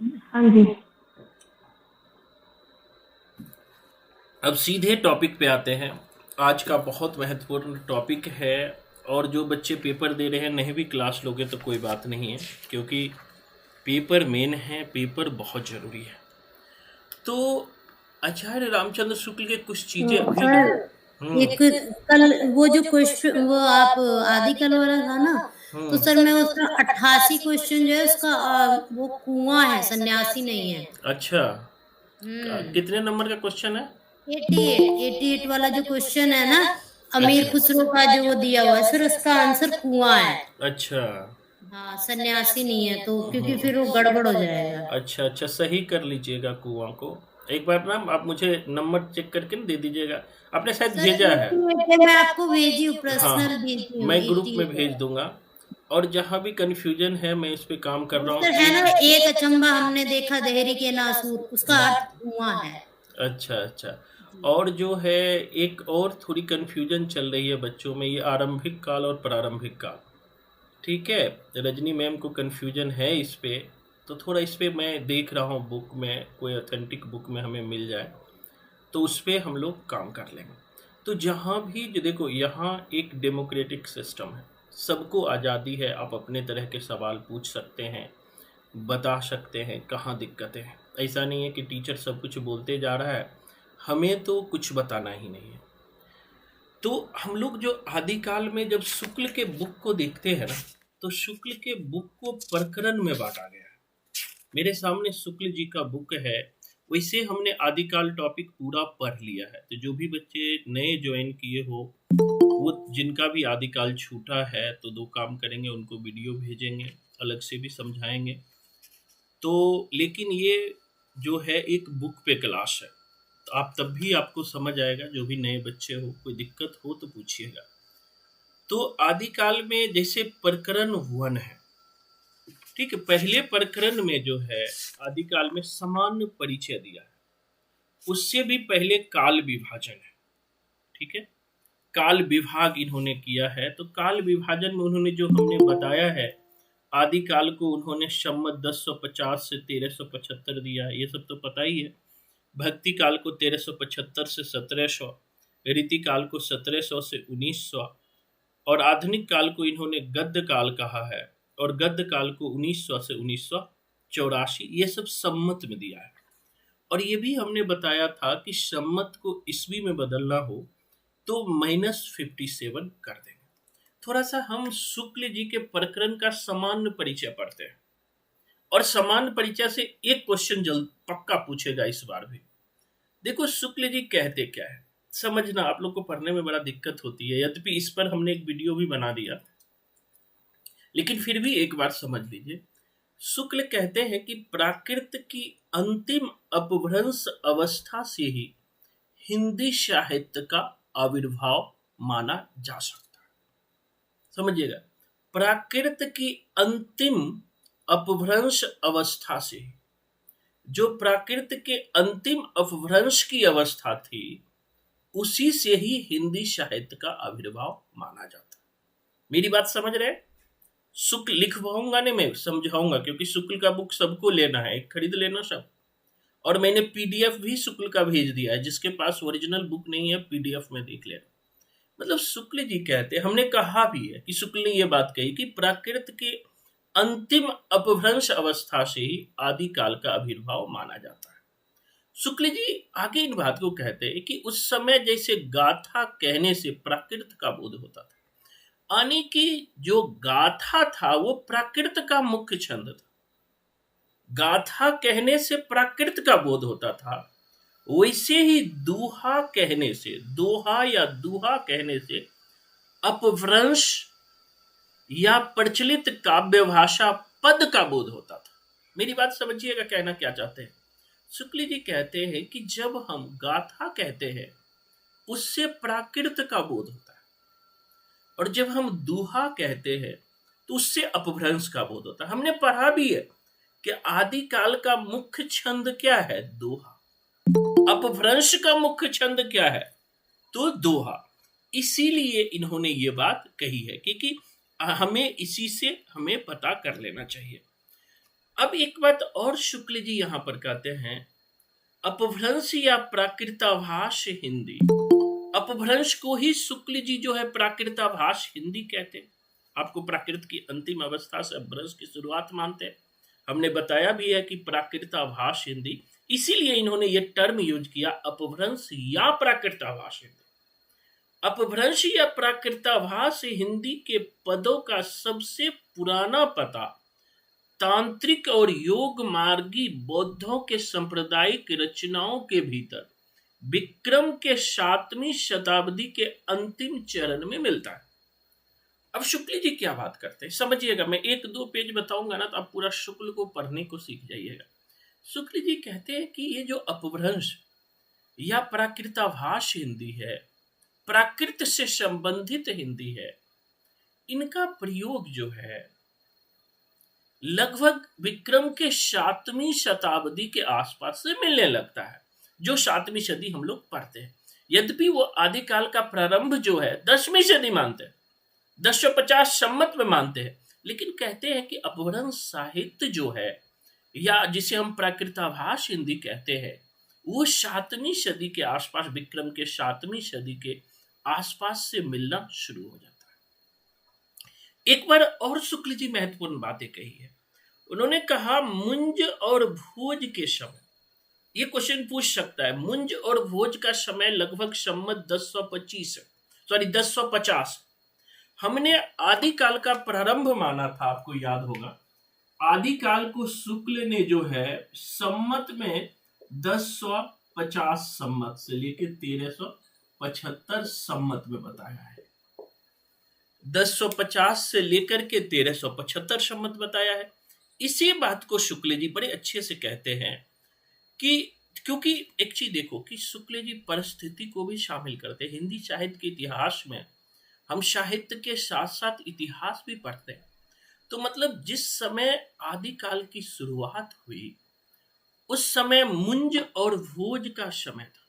हाँ जी। अब सीधे टॉपिक पे आते हैं। आज का बहुत महत्वपूर्ण टॉपिक है। और जो बच्चे पेपर दे रहे हैं नहीं भी क्लास लोगे तो कोई बात नहीं है, क्योंकि पेपर मेन है, पेपर बहुत ज़रूरी है। तो आचार्य रामचंद्र शुक्ल के कुछ चीज़ें तो अभी। सर, हम्म। एक कल वो जो क्वेश्चन वो आप आदिकल वाला था ना, तो हम्म। सर मैं उसका 88 क्वेश्चन जो है उसका वो कुआं है, सन्यासी नहीं है। अच्छा। हम्म। कितने नंबर का क्वेश्चन है? 88 वाला जो क्वेश्चन है ना, अमीर अच्छा। खुसरो का जो वो दिया हुआ है सर, उसका आंसर कुआं है। अच्छा। हाँ, सन्यासी नहीं है, तो क्योंकि फिर वो गड़बड़ हो जाएगा। अच्छा अच्छा, सही कर लीजिएगा कुआं को। एक बार ना आप मुझे नंबर चेक करके ना दे दीजिएगा। आपने शायद सर भेजा है। 88 मैं आपको भेजी हूँ, हाँ पर्सनल हाँ, भेजी हूँ मैं ग्रुप में 88। भेज दूंगा। और जहाँ भी कंफ्यूजन है मैं इस पे काम कर वो रहा सर हूँ है एक। ना, एक अचंबा हमने देखा देहरी के नासूर, उसका अर्थ कुआं है। अच्छा अच्छा। जी। और जो है, एक और थोड़ी कंफ्यूजन चल रही है बच्चों में, ये आरंभिक काल और प्रारंभिक काल। ठीक है। रजनी मैम को कंफ्यूजन है इस पे। तो थोड़ा इस पे मैं देख रहा हूँ, बुक में कोई ऑथेंटिक बुक में हमें मिल जाए तो उस पे हम लोग काम कर लेंगे। तो जहाँ भी जो देखो, यहाँ एक डेमोक्रेटिक सिस्टम है। सबको आज़ादी है, आप अपने तरह के सवाल पूछ सकते हैं, बता सकते हैं कहाँ दिक्कतें हैं। ऐसा नहीं है कि टीचर सब कुछ बोलते जा रहा है, हमें तो कुछ बताना ही नहीं है। तो हम लोग जो आदिकाल में जब शुक्ल के बुक को देखते हैं ना, तो शुक्ल के बुक को प्रकरण में बांटा गया है। मेरे सामने शुक्ल जी का बुक है। वैसे हमने आदिकाल टॉपिक पूरा पढ़ लिया है, तो जो भी बच्चे नए ज्वाइन किए हो, वो जिनका भी आदिकाल छूटा है तो दो काम करेंगे, उनको वीडियो भेजेंगे, अलग से भी समझाएंगे। तो लेकिन ये जो है एक बुक पे क्लास है, तो आप तब भी आपको समझ आएगा। जो भी नए बच्चे हो, कोई दिक्कत हो तो पूछिएगा। तो आदिकाल में जैसे प्रकरण वन है, ठीक है। पहले प्रकरण में जो है आदिकाल में सामान्य परिचय दिया है। उससे भी पहले काल विभाजन है। ठीक है। काल विभाग इन्होंने किया है, तो काल विभाजन में उन्होंने जो हमने बताया है, आदिकाल को उन्होंने संवत 1050 से 1375 दिया है, ये सब तो पता ही है। भक्ति काल को 1375 से 1700, रीति काल को 1700 से 1900, और आधुनिक काल को इन्होंने गद्य काल कहा है, और गद्य काल को 1900 से 1984, ये सब सम्मत में दिया है। और ये भी हमने बताया था कि सम्मत को ईस्वी में बदलना हो तो -57 कर देंगे। थोड़ा सा हम शुक्ल जी के प्रकरण का सामान्य परिचय पढ़ते हैं। और सामान्य परिचय से एक क्वेश्चन जल्द पक्का पूछेगा इस बार भी। देखो शुक्ल जी कहते क्या है, समझना आप लोग को पढ़ने में बड़ा दिक्कत होती है, यद्यपि इस पर हमने एक वीडियो भी बना दिया, लेकिन फिर भी एक बार समझ लीजिए। शुक्ल कहते हैं कि प्राकृत की अंतिम अपभ्रंश अवस्था से ही हिंदी साहित्य का आविर्भाव माना जा सकता है। समझिएगा, प्राकृत की अंतिम अपभ्रंश अवस्था से ही, जो प्राकृत के अंतिम अपभ्रंश की अवस्था थी, उसी से ही हिंदी साहित्य का आविर्भाव माना जाता है। मेरी बात समझ रहे हैं? शुक्ल लिखवाऊंगा नहीं, मैं समझाऊंगा, क्योंकि शुक्ल का बुक सबको लेना है, एक खरीद लेना सब। और मैंने पीडीएफ भी शुक्ल का भेज दिया है, जिसके पास ओरिजिनल बुक नहीं है पीडीएफ में देख लेना। मतलब शुक्ल जी कहते, हमने कहा भी है कि शुक्ल ने यह बात कही कि प्राकृत के अंतिम अपभ्रंश अवस्था से ही आदि काल का आविर्भाव माना जाता है। शुक्ल जी आगे इन बात को कहते हैं कि उस समय जैसे गाथा कहने से प्राकृत का बोध होता था, यानी कि जो गाथा था वो प्राकृत का मुख्य छंद था। गाथा कहने से प्राकृत का बोध होता था, वैसे ही दूहा कहने से, दोहा या दूहा कहने से अपभ्रंश या प्रचलित काव्य भाषा पद का बोध होता था। मेरी बात समझिएगा, कहना क्या चाहते हैं। शुक्ल जी कहते हैं कि जब हम गाथा कहते हैं, उससे प्राकृत का बोध होता है, और जब हम दूहा कहते हैं तो उससे अपभ्रंश का बोध होता है। हमने पढ़ा भी है कि आदिकाल का मुख्य छंद क्या है? दोहा। अपभ्रंश का मुख्य छंद क्या है? तो दोहा। इसीलिए इन्होंने ये बात कही है, क्योंकि हमें इसी से हमें पता कर लेना चाहिए। अब एक बात और शुक्ल जी यहां पर कहते हैं, अपभ्रंश या प्राकृताभास हिंदी। अपभ्रंश को ही शुक्ल जी जो है प्राकृताभास हिंदी कहते हैं। आपको प्राकृत की अंतिम अवस्था से अपभ्रंश की शुरुआत मानते हैं। हमने बताया भी है कि प्राकृताभास हिंदी, इसीलिए इन्होंने ये टर्म यूज किया, अपभ्रंश या प्राकृताभास हिंदी। अपभ्रंश या प्राकृताभास हिंदी के पदों का सबसे पुराना पता तांत्रिक और योग मार्गी बौद्धों के सांप्रदायिक रचनाओं के भीतर विक्रम के 7वीं शताब्दी के अंतिम चरण में मिलता है। अब शुक्ल जी क्या बात करते हैं समझिएगा, मैं 1-2 पेज बताऊंगा ना तो आप पूरा शुक्ल को पढ़ने को सीख जाइएगा। शुक्ल जी कहते हैं कि ये जो अपभ्रंश या प्राकृताभास हिंदी है, प्राकृत से संबंधित हिंदी है, इनका प्रयोग जो है लगभग विक्रम के 7वीं शताब्दी के आसपास से मिलने लगता है, जो 7वीं सदी हम लोग पढ़ते हैं। यद्यपि वो आदिकाल का प्रारंभ जो है 10वीं सदी मानते हैं, 1050 सम्मत में मानते हैं, लेकिन कहते हैं कि अपभ्रंश साहित्य जो है या जिसे हम प्राकृताभास हिंदी कहते हैं, वो 7वीं सदी के आसपास, विक्रम के 7वीं सदी के आसपास से मिलना शुरू हो जाता है। एक बार और शुक्ल जी महत्वपूर्ण बातें कही है। उन्होंने कहा मुंज और भोज के समय, ये क्वेश्चन पूछ सकता है, मुंज और भोज का समय लगभग सम्मत 1050। हमने आदिकाल का प्रारंभ माना था, आपको याद होगा। आदिकाल को शुक्ल ने जो है सम्मत में 1050 सम्मत से लेकर 1375 सम्मत में बताया है। 1050 से लेकर के 1375 सम्मत बताया है। इसी बात को शुक्ल जी बड़े अच्छे से कहते हैं कि, क्योंकि एक चीज देखो कि शुक्ल जी परिस्थिति को भी शामिल करते हैं। हिंदी साहित्य के इतिहास में हम साहित्य के साथ साथ इतिहास भी पढ़ते हैं, तो मतलब जिस समय आदिकाल की शुरुआत हुई उस समय मुंज और भोज का समय था,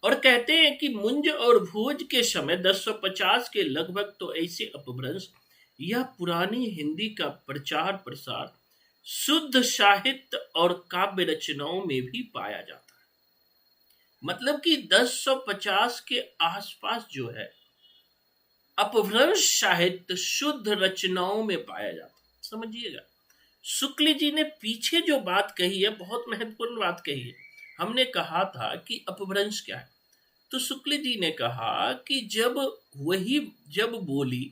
और कहते हैं कि मुंज और भोज के समय 1050 के लगभग तो ऐसे अपभ्रंश यह पुरानी हिंदी का प्रचार प्रसार शुद्ध साहित्य और काव्य रचनाओं में भी पाया जाता है। मतलब कि 1050 के आसपास जो है अपभ्रंश साहित्य शुद्ध रचनाओं में पाया जाता है। समझिएगा, शुक्ल जी ने पीछे जो बात कही है बहुत महत्वपूर्ण बात कही है। हमने कहा था कि अपभ्रंश क्या है, तो शुक्ल जी ने कहा कि जब बोली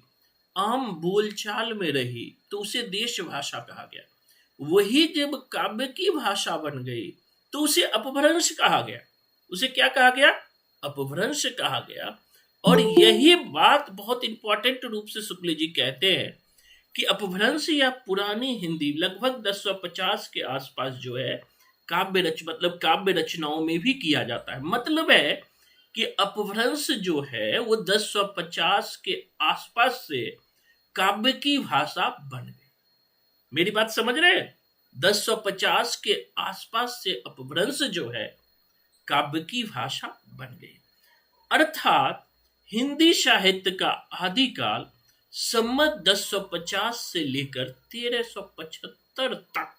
आम बोलचाल में रही तो उसे देश भाषा कहा गया, वही जब काव्य की भाषा बन गई तो उसे अपभ्रंश कहा गया। उसे क्या कहा गया? अपभ्रंश कहा गया। और यही बात बहुत इंपॉर्टेंट रूप से शुक्ल जी कहते हैं कि अपभ्रंश या पुरानी हिंदी लगभग 1050 के आसपास जो है काव्य रचनाओं में भी किया जाता है। मतलब है कि अपभ्रंश जो है वो 1050 के आसपास से काव्य की भाषा बन गई। मेरी बात समझ रहे हैं? 1050 के आसपास से अपभ्रंश जो है काव्य की भाषा बन गई। अर्थात हिंदी साहित्य का आदिकाल सम्मत 1050 से लेकर 1375 तक,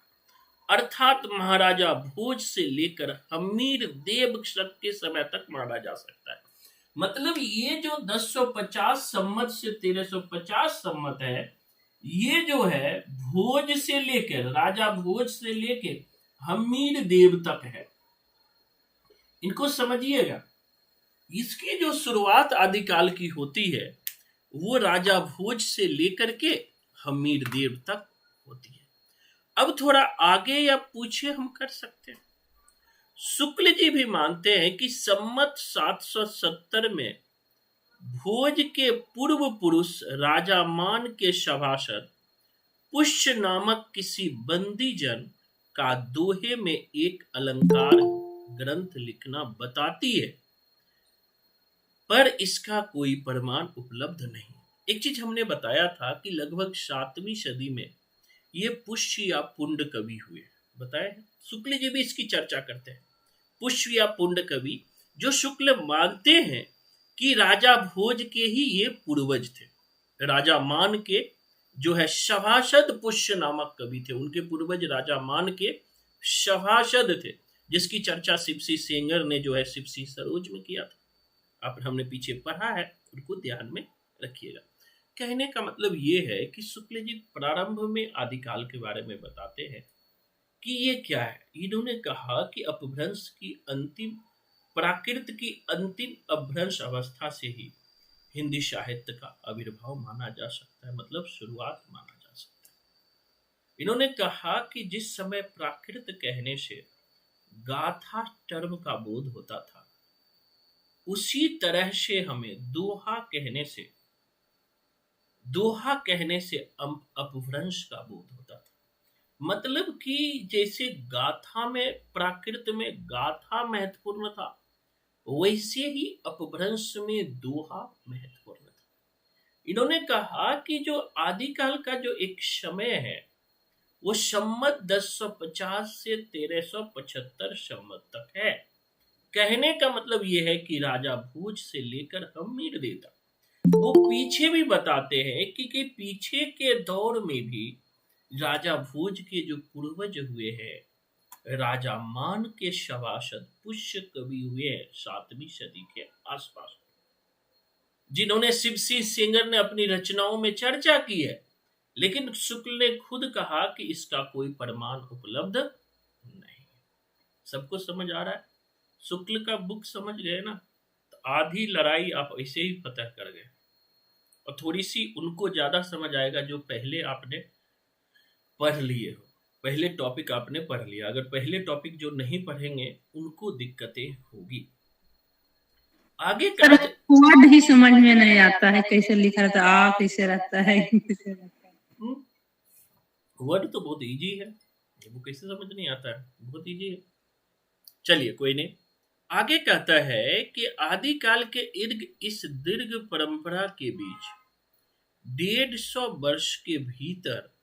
अर्थात महाराजा भोज से लेकर हमीर देव के समय तक माना जा सकता है। मतलब ये जो 1050 सम्मत से 1350 सम्मत है, ये जो है भोज से लेकर, राजा भोज से लेकर हमीर देव तक है। इनको समझिएगा, इसकी जो शुरुआत आदिकाल की होती है वो राजा भोज से लेकर के हमीर देव तक होती है। अब थोड़ा आगे या पूछे हम कर सकते हैं। शुक्ल जी भी मानते हैं कि सम्मत 770 में भोज के पूर्व पुरुष राजा मान के सभासद पुष्य नामक किसी बंदी जन का दोहे में एक अलंकार ग्रंथ लिखना बताती है, पर इसका कोई प्रमाण उपलब्ध नहीं। एक चीज हमने बताया था कि लगभग 7वीं सदी में ये पुष्य या पुंड कवि हुए, बताए। शुक्ल जी भी इसकी चर्चा करते हैं, पुष्य या पुंड कवि, जो शुक्ल मानते हैं कि राजा भोज के ही ये पूर्वज थे, राजा मान के जो है सभासद पुष्य नामक कवि थे। उनके पूर्वज राजा मान के सभासद थे, जिसकी चर्चा शिवसी सेंगर ने जो है शिवसी सरोज में किया था। आप हमने पीछे पढ़ा है, उनको ध्यान में रखिएगा। कहने का मतलब ये है कि शुक्ल जी प्रारंभ में आदिकाल के बारे में बताते हैं कि ये क्या है। इन्होंने कहा कि अपभ्रंश की अंतिम प्राकृत की अंतिम अपभ्रंश अवस्था से ही हिंदी साहित्य का आविर्भाव माना जा सकता है, मतलब शुरुआत माना जा सकता है। इन्होंने कहा कि जिस समय प्राकृत कहने से गाथा टर्म का बोध होता था, उसी तरह से हमें दोहा कहने से अपभ्रंश का बोध होता था। मतलब कि जैसे गाथा में, प्राकृत में गाथा महत्वपूर्ण था, वैसे ही अपभ्रंश में दोहा महत्वपूर्ण था। इन्होंने कहा कि जो आदिकाल का जो एक समय है, वो संमत 1050 से 1375 संमत तक है। कहने का मतलब यह है कि राजा भोज से लेकर हम्मीर देता, वो पीछे भी बताते हैं कि पीछे के दौर में भी राजा भोज के जो पूर्वज हुए हैं, राजा मान के सभासद पुष्य कवि हुए हैं 7वीं सदी के आसपास, जिन्होंने शिवसी सेंगर ने अपनी रचनाओं में चर्चा की है। लेकिन शुक्ल ने खुद कहा कि इसका कोई प्रमाण उपलब्ध नहीं। सबको समझ आ रहा है? शुक्ल का बुक समझ गए ना, तो आधी लड़ाई आप ऐसे ही पता कर गए। और थोड़ी सी उनको ज्यादा समझ आएगा जो पहले आपने पढ़ लिए हो, पहले टॉपिक आपने पढ़ लिया। अगर पहले टॉपिक जो नहीं पढ़ेंगे उनको दिक्कतें होगी। आगे सर, का वर्ड ही समझ में नहीं आता है, कैसे लिखा रहता है, आ कैसे रहता है, कैसे रहता है। वर्ड तो बहुत इजी है, वो कैसे समझ नहीं आता है, बहुत इजी है। चलिए कोई नहीं। आगे कहता है कि आदिकाल के इर्द इस दीर्घ परंपरा के बीच 150 वर्ष के भीतर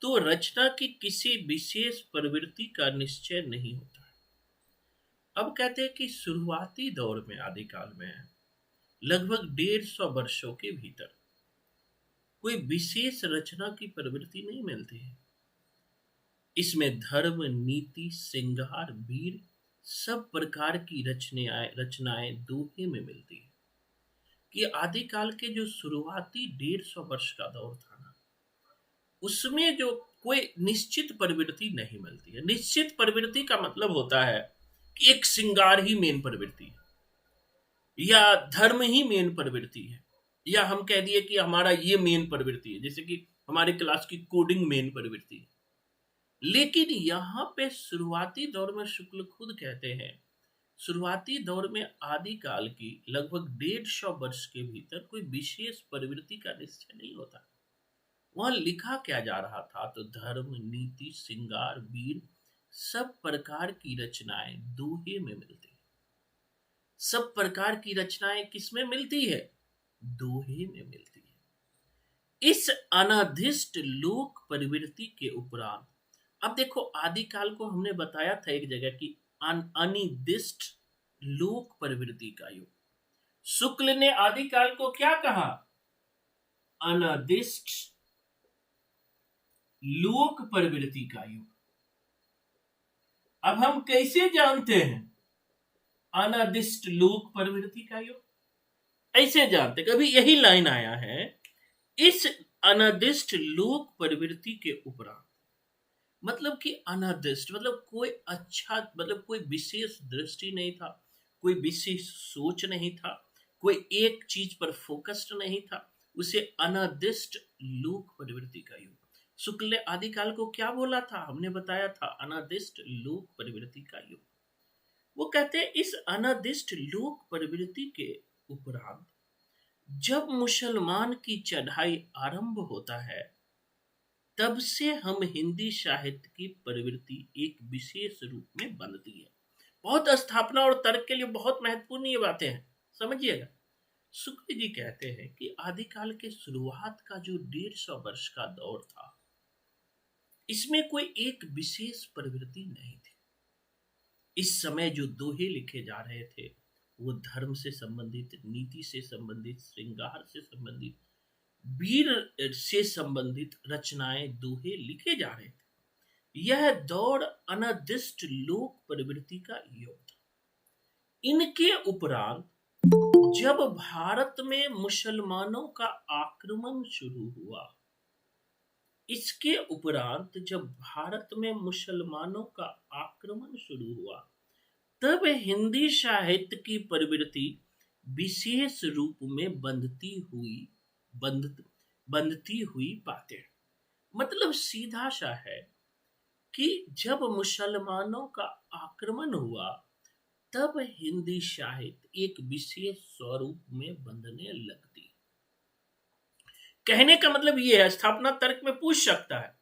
तो रचना की किसी विशेष प्रवृत्ति का निश्चय नहीं होता है। अब कहते हैं कि शुरुआती दौर में, आदिकाल में लगभग 150 वर्षों के भीतर कोई विशेष रचना की प्रवृत्ति नहीं मिलती है। इसमें धर्म, नीति, श्रृंगार, वीर सब प्रकार की रचनाएं दोहे में मिलती है। कि आदिकाल के जो शुरुआती 150 वर्ष का दौर था ना, उसमें जो कोई निश्चित प्रवृत्ति नहीं मिलती है। निश्चित प्रवृत्ति का मतलब होता है कि एक श्रृंगार ही मेन प्रवृत्ति है, या धर्म ही मेन प्रवृत्ति है, या हम कह दिए कि हमारा ये मेन प्रवृत्ति है, जैसे कि हमारे क्लास की कोडिंग मेन प्रवृत्ति है। लेकिन यहाँ पे शुरुआती दौर में शुक्ल खुद कहते हैं, शुरुआती दौर में आदिकाल की लगभग 150 वर्ष के भीतर कोई विशेष प्रवृत्ति का निश्चय नहीं होता। वहां लिखा क्या जा रहा था, तो धर्म, नीति, श्रृंगार, वीर सब प्रकार की रचनाएं दोहे में मिलती है। सब प्रकार की रचनाएं किसमें मिलती है? दोहे में मिलती है। इस अनादिष्ट लोक प्रवृत्ति के उपरांत, अब देखो आदिकाल को हमने बताया था एक जगह की अनिर्दिष्ट लोक प्रवृत्ति का युग। शुक्ल ने आदिकाल को क्या कहा? अनादिष्ट लोक प्रवृत्ति का युग। अब हम कैसे जानते हैं अनादिष्ट लोक प्रवृत्ति का युग? ऐसे जानते, कभी यही लाइन आया है, इस अनादिष्ट लोक प्रवृत्ति के उपरांत, मतलब कि अनादिष्ट मतलब कोई अच्छा, मतलब कोई विशेष दृष्टि नहीं था, कोई विशेष सोच नहीं था, कोई एक चीज पर फोकस्ड नहीं था, उसे अनादिष्ट लोक प्रवृत्ति का युग। शुक्ल ने आदिकाल को क्या बोला था? हमने बताया था अनादिष्ट लोक प्रवृत्ति का युग। वो कहते हैं इस अनादिष्ट लोक प्रवृत्ति के उपरांत जब मुसलमान की चढ़ाई आरंभ होता है, तब से हम हिंदी साहित्य की प्रवृत्ति एक विशेष रूप में बनती है। बहुत स्थापना और तर्क के लिए बहुत महत्वपूर्ण ये बातें हैं, समझिएगा। शुक्ल जी कहते हैं कि आदिकाल के शुरुआत का जो 150 वर्ष का दौर था, इसमें कोई एक विशेष प्रवृत्ति नहीं थी। इस समय जो दोहे लिखे जा रहे थे वो धर्म से संबंधित, नीति से संबंधित, श्रृंगार से संबंधित, वीर से संबंधित रचनाएं, दोहे लिखे जा रहे थे। यह दौर अनिर्दिष्ट लोक प्रवृत्ति का योग था। इनके उपरांत जब भारत में मुसलमानों का आक्रमण शुरू हुआ, इसके उपरांत जब भारत में मुसलमानों का आक्रमण शुरू हुआ, तब हिंदी साहित्य की प्रवृत्ति विशेष रूप में बंधती हुई पाते हैं। मतलब सीधा सा है कि जब मुसलमानों का आक्रमण हुआ, तब हिंदी साहित्य एक विशेष स्वरूप में बंधने लगती। कहने का मतलब यह है, स्थापना तर्क में पूछ सकता है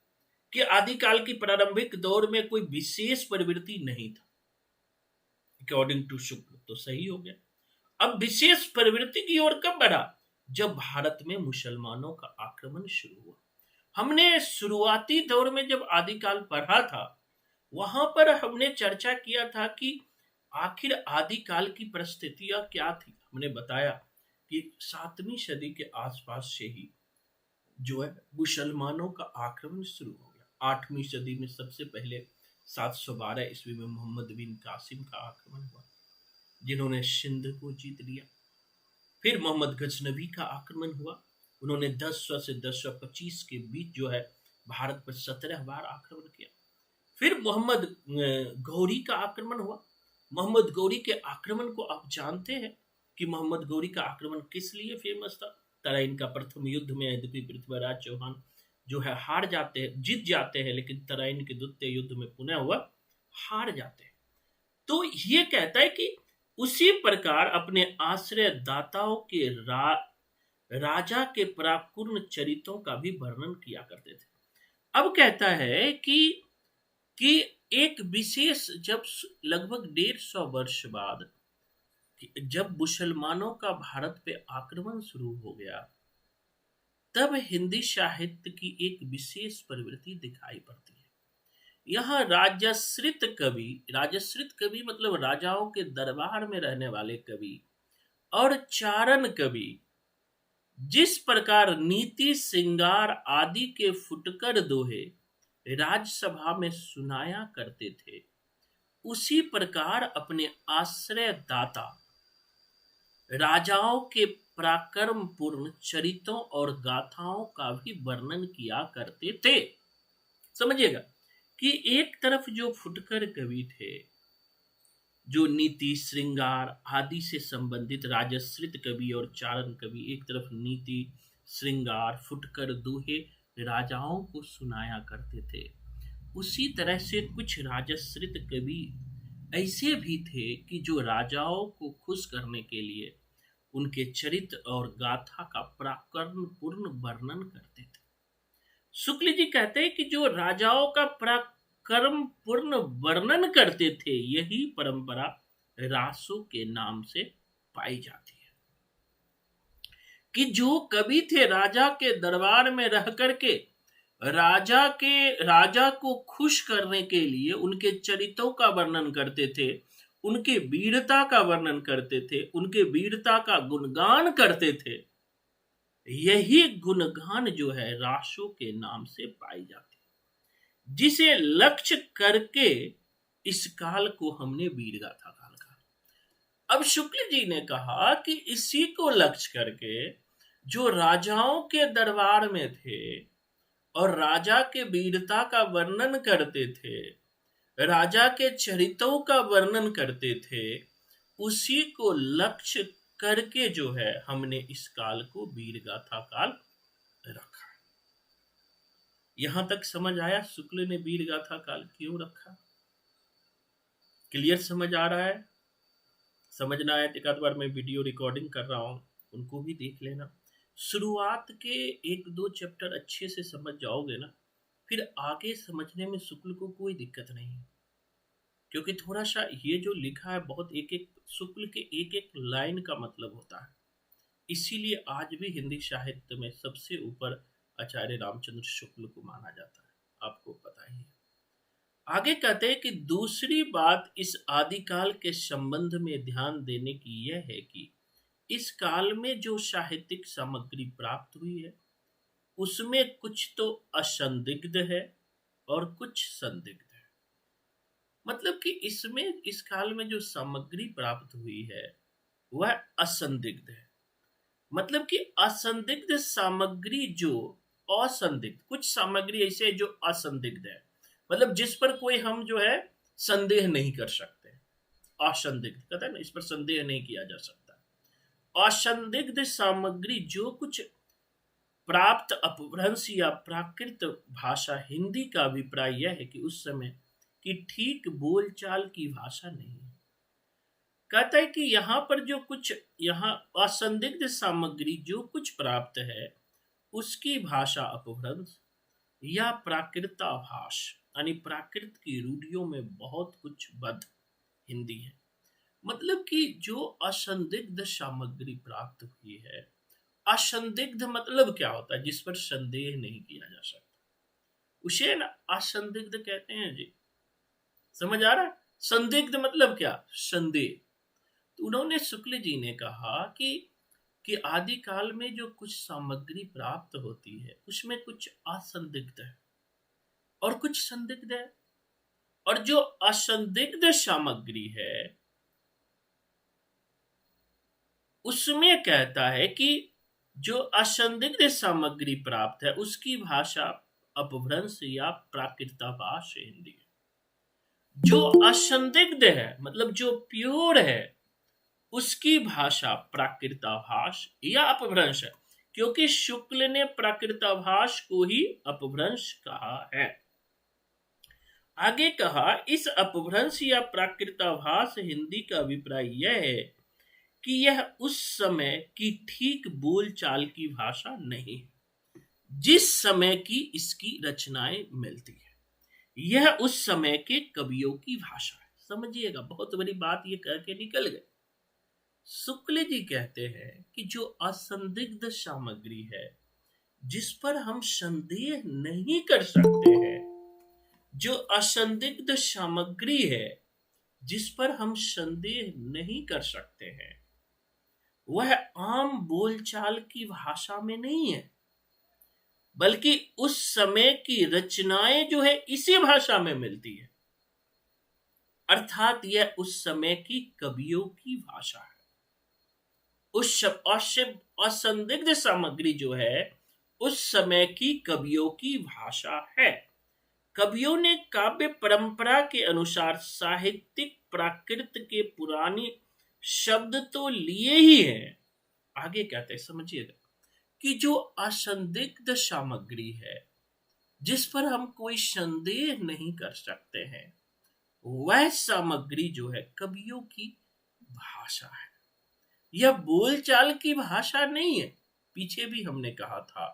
कि आदिकाल की प्रारंभिक दौर में कोई विशेष प्रवृत्ति नहीं था, अकॉर्डिंग टू शुक्ल, तो सही हो गया। अब विशेष प्रवृत्ति की ओर कब बढ़ा? जब भारत में मुसलमानों का आक्रमण शुरू हुआ। हमने शुरुआती दौर में जब आदिकाल पढ़ा था, वहां पर हमने चर्चा किया था कि आखिर आदिकाल की परिस्थितियां क्या थी। हमने बताया कि 7वीं सदी के आसपास से ही जो है मुसलमानों का आक्रमण शुरू हो गया। 8वीं सदी में सबसे पहले 712 ईस्वी में मोहम्मद बिन कासिम का आक्रमण हुआ, जिन्होंने सिंध को जीत लिया। फिर मोहम्मद गजनवी का आक्रमण हुआ, उन्होंने 1000 से 1025 के बीच जो है भारत पर 17 बार आक्रमण किया। फिर मोहम्मद गौरी का आक्रमण हुआ। मोहम्मद गौरी के आक्रमण को आप जानते हैं कि मोहम्मद गौरी का आक्रमण किस लिए फेमस था। तराइन का प्रथम युद्ध में यद्यपि पृथ्वीराज चौहान जो है जीत जाते हैं, लेकिन तराइन के द्वितीय युद्ध में पुनः हुआ हार जाते हैं। तो ये कहता है कि उसी प्रकार अपने आश्रय दाताओं के राजा के पराक्रम चरित्रों का भी वर्णन किया करते थे। अब कहता है कि एक विशेष, जब लगभग 150 वर्ष बाद जब मुसलमानों का भारत पे आक्रमण शुरू हो गया, तब हिंदी साहित्य की एक विशेष प्रवृत्ति दिखाई पड़ती है। यहाँ राजश्रित कवि मतलब राजाओं के दरबार में रहने वाले कवि और चारण कवि जिस प्रकार नीति, श्रृंगार आदि के फुटकर दोहे राजसभा में सुनाया करते थे, उसी प्रकार अपने आश्रय दाता राजाओं के पराक्रम पूर्ण चरित्रों और गाथाओं का भी वर्णन किया करते थे। समझिएगा कि एक तरफ जो फुटकर कवि थे, जो नीति, श्रृंगार आदि से संबंधित राजश्रित कवि और चारण कवि, एक तरफ नीति, श्रृंगार, फुटकर दोहे राजाओं को सुनाया करते थे, उसी तरह से कुछ राजश्रित कवि ऐसे भी थे कि जो राजाओं को खुश करने के लिए उनके चरित्र और गाथा का पराक्रम पूर्ण वर्णन करते थे। शुक्ल जी कहते हैं कि जो राजाओं का पराक्रम पूर्ण वर्णन करते थे, यही परंपरा रासों के नाम से पाई जाती है। कि जो कवि थे राजा के दरबार में रह करके राजा को खुश करने के लिए उनके चरित्रों का वर्णन करते थे, उनके वीरता का वर्णन करते थे, उनके वीरता का गुणगान करते थे, यही गुणगान जो है रासों के नाम से पाई जाती है, जिसे लक्ष्य करके इस काल को हमने वीरगाथा काल कहा। अब शुक्ल जी ने कहा कि इसी को लक्ष्य करके जो राजाओं के दरबार में थे और राजा के वीरता का वर्णन करते थे, राजा के चरित्रों का वर्णन करते थे, उसी को लक्ष्य करके जो है हमने इस काल को वीरगाथा काल रखा। यहां तक समझ आया शुक्ल ने वीरगाथा काल क्यों रखा? क्लियर समझ आ रहा है? समझना है तो एक आध बार मैं वीडियो रिकॉर्डिंग कर रहा हूं, उनको भी देख लेना। शुरुआत के 1-2 चैप्टर अच्छे से समझ जाओगे ना, फिर आगे समझने में शुक्ल को कोई दिक्कत नहीं है, क्योंकि थोड़ा सा ये जो लिखा है बहुत शुक्ल के एक लाइन का मतलब होता है। इसीलिए आज भी हिंदी साहित्य में सबसे ऊपर आचार्य रामचंद्र शुक्ल को माना जाता है, आपको पता ही है। आगे कहते हैं कि दूसरी बात इस आदिकाल के संबंध में ध्यान देने की यह है कि इस काल में जो साहित्यिक सामग्री प्राप्त हुई है उसमें कुछ तो असंदिग्ध है और कुछ संदिग्ध है। मतलब कि इसमें इस काल में जो सामग्री प्राप्त हुई है वह असंदिग्ध है। मतलब कि असंदिग्ध सामग्री जो असंदिग्ध, कुछ सामग्री ऐसे है जो असंदिग्ध है, मतलब जिस पर कोई हम जो है संदेह नहीं कर सकते। असंदिग्ध कहते हैं ना, इस पर संदेह नहीं किया जा सकता। असंदिग्ध सामग्री जो कुछ प्राप्त अपभ्रंश या प्राकृत भाषा, हिंदी का अभिप्राय यह है कि उस समय की ठीक बोलचाल की भाषा नहीं है। कहता है कि यहाँ पर जो कुछ यहाँ असंदिग्ध सामग्री जो कुछ प्राप्त है उसकी भाषा अपभ्रंश या प्राकृताभास, यानी प्राकृत की रूढ़ियों में बहुत कुछ बद्ध हिंदी है। मतलब कि जो असंदिग्ध सामग्री प्राप्त हुई है, असंदिग्ध मतलब क्या होता है? जिस पर संदेह नहीं किया जा सकता, उसे ना असंदिग्ध कहते हैं जी। समझ आ रहा है? संदिग्ध मतलब क्या? संदेह। तो उन्होंने शुक्ल जी ने कहा कि आदि काल में जो कुछ सामग्री प्राप्त होती है उसमें कुछ असंदिग्ध है और कुछ संदिग्ध है, और जो असंदिग्ध सामग्री है उसमें कहता है कि जो असंदिग्ध सामग्री प्राप्त है उसकी भाषा अपभ्रंश या प्राकृताभास हिंदी है। जो असंदिग्ध है मतलब जो प्योर है उसकी भाषा प्राकृताभास या अपभ्रंश है, क्योंकि शुक्ल ने प्राकृताभास को ही अपभ्रंश कहा है। आगे कहा, इस अपभ्रंश या प्राकृताभास हिंदी का अभिप्राय यह है कि यह उस समय की ठीक बोलचाल की भाषा नहीं है जिस समय की इसकी रचनाएं मिलती है। यह उस समय के कवियों की भाषा है। समझिएगा, बहुत बड़ी बात ये कह के निकल गए। शुक्ल जी कहते हैं कि जो असंदिग्ध सामग्री है जिस पर हम संदेह नहीं कर सकते हैं, जो असंदिग्ध सामग्री है जिस पर हम संदेह नहीं कर सकते हैं, वह आम बोलचाल की भाषा में नहीं है, बल्कि उस समय की रचनाएं जो है इसी भाषा में मिलती है। अर्थात यह उस समय की कवियों की भाषा है। उस असंदिग्ध सामग्री जो है उस समय की कवियों की भाषा है। कवियों ने काव्य परंपरा के अनुसार साहित्यिक प्राकृत के पुराने शब्द तो लिए ही हैं। आगे कहते हैं, समझिएगा, कि जो असंदिग्ध सामग्री है जिस पर हम कोई संदेह नहीं कर सकते हैं, वह सामग्री जो है कवियों की भाषा है। यह बोलचाल की भाषा नहीं है। पीछे भी हमने कहा था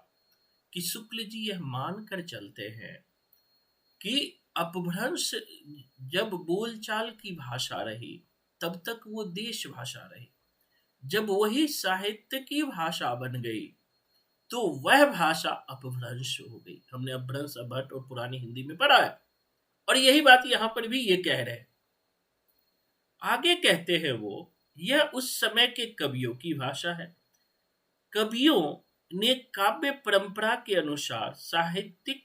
कि शुक्ल जी यह मानकर चलते हैं कि अपभ्रंश जब बोलचाल की भाषा रही तब तक वो देश भाषा रही। जब वही साहित्य की भाषा बन गई तो वह भाषा अपभ्रंश हो गई। हमने अपभ्रंश, अपभट्ट और पुरानी हिंदी में पढ़ा है, और यही बात यहां पर भी ये कह रहे हैं। आगे कहते हैं वो, यह उस समय के कवियों की भाषा है। कवियों ने काव्य परंपरा के अनुसार साहित्यिक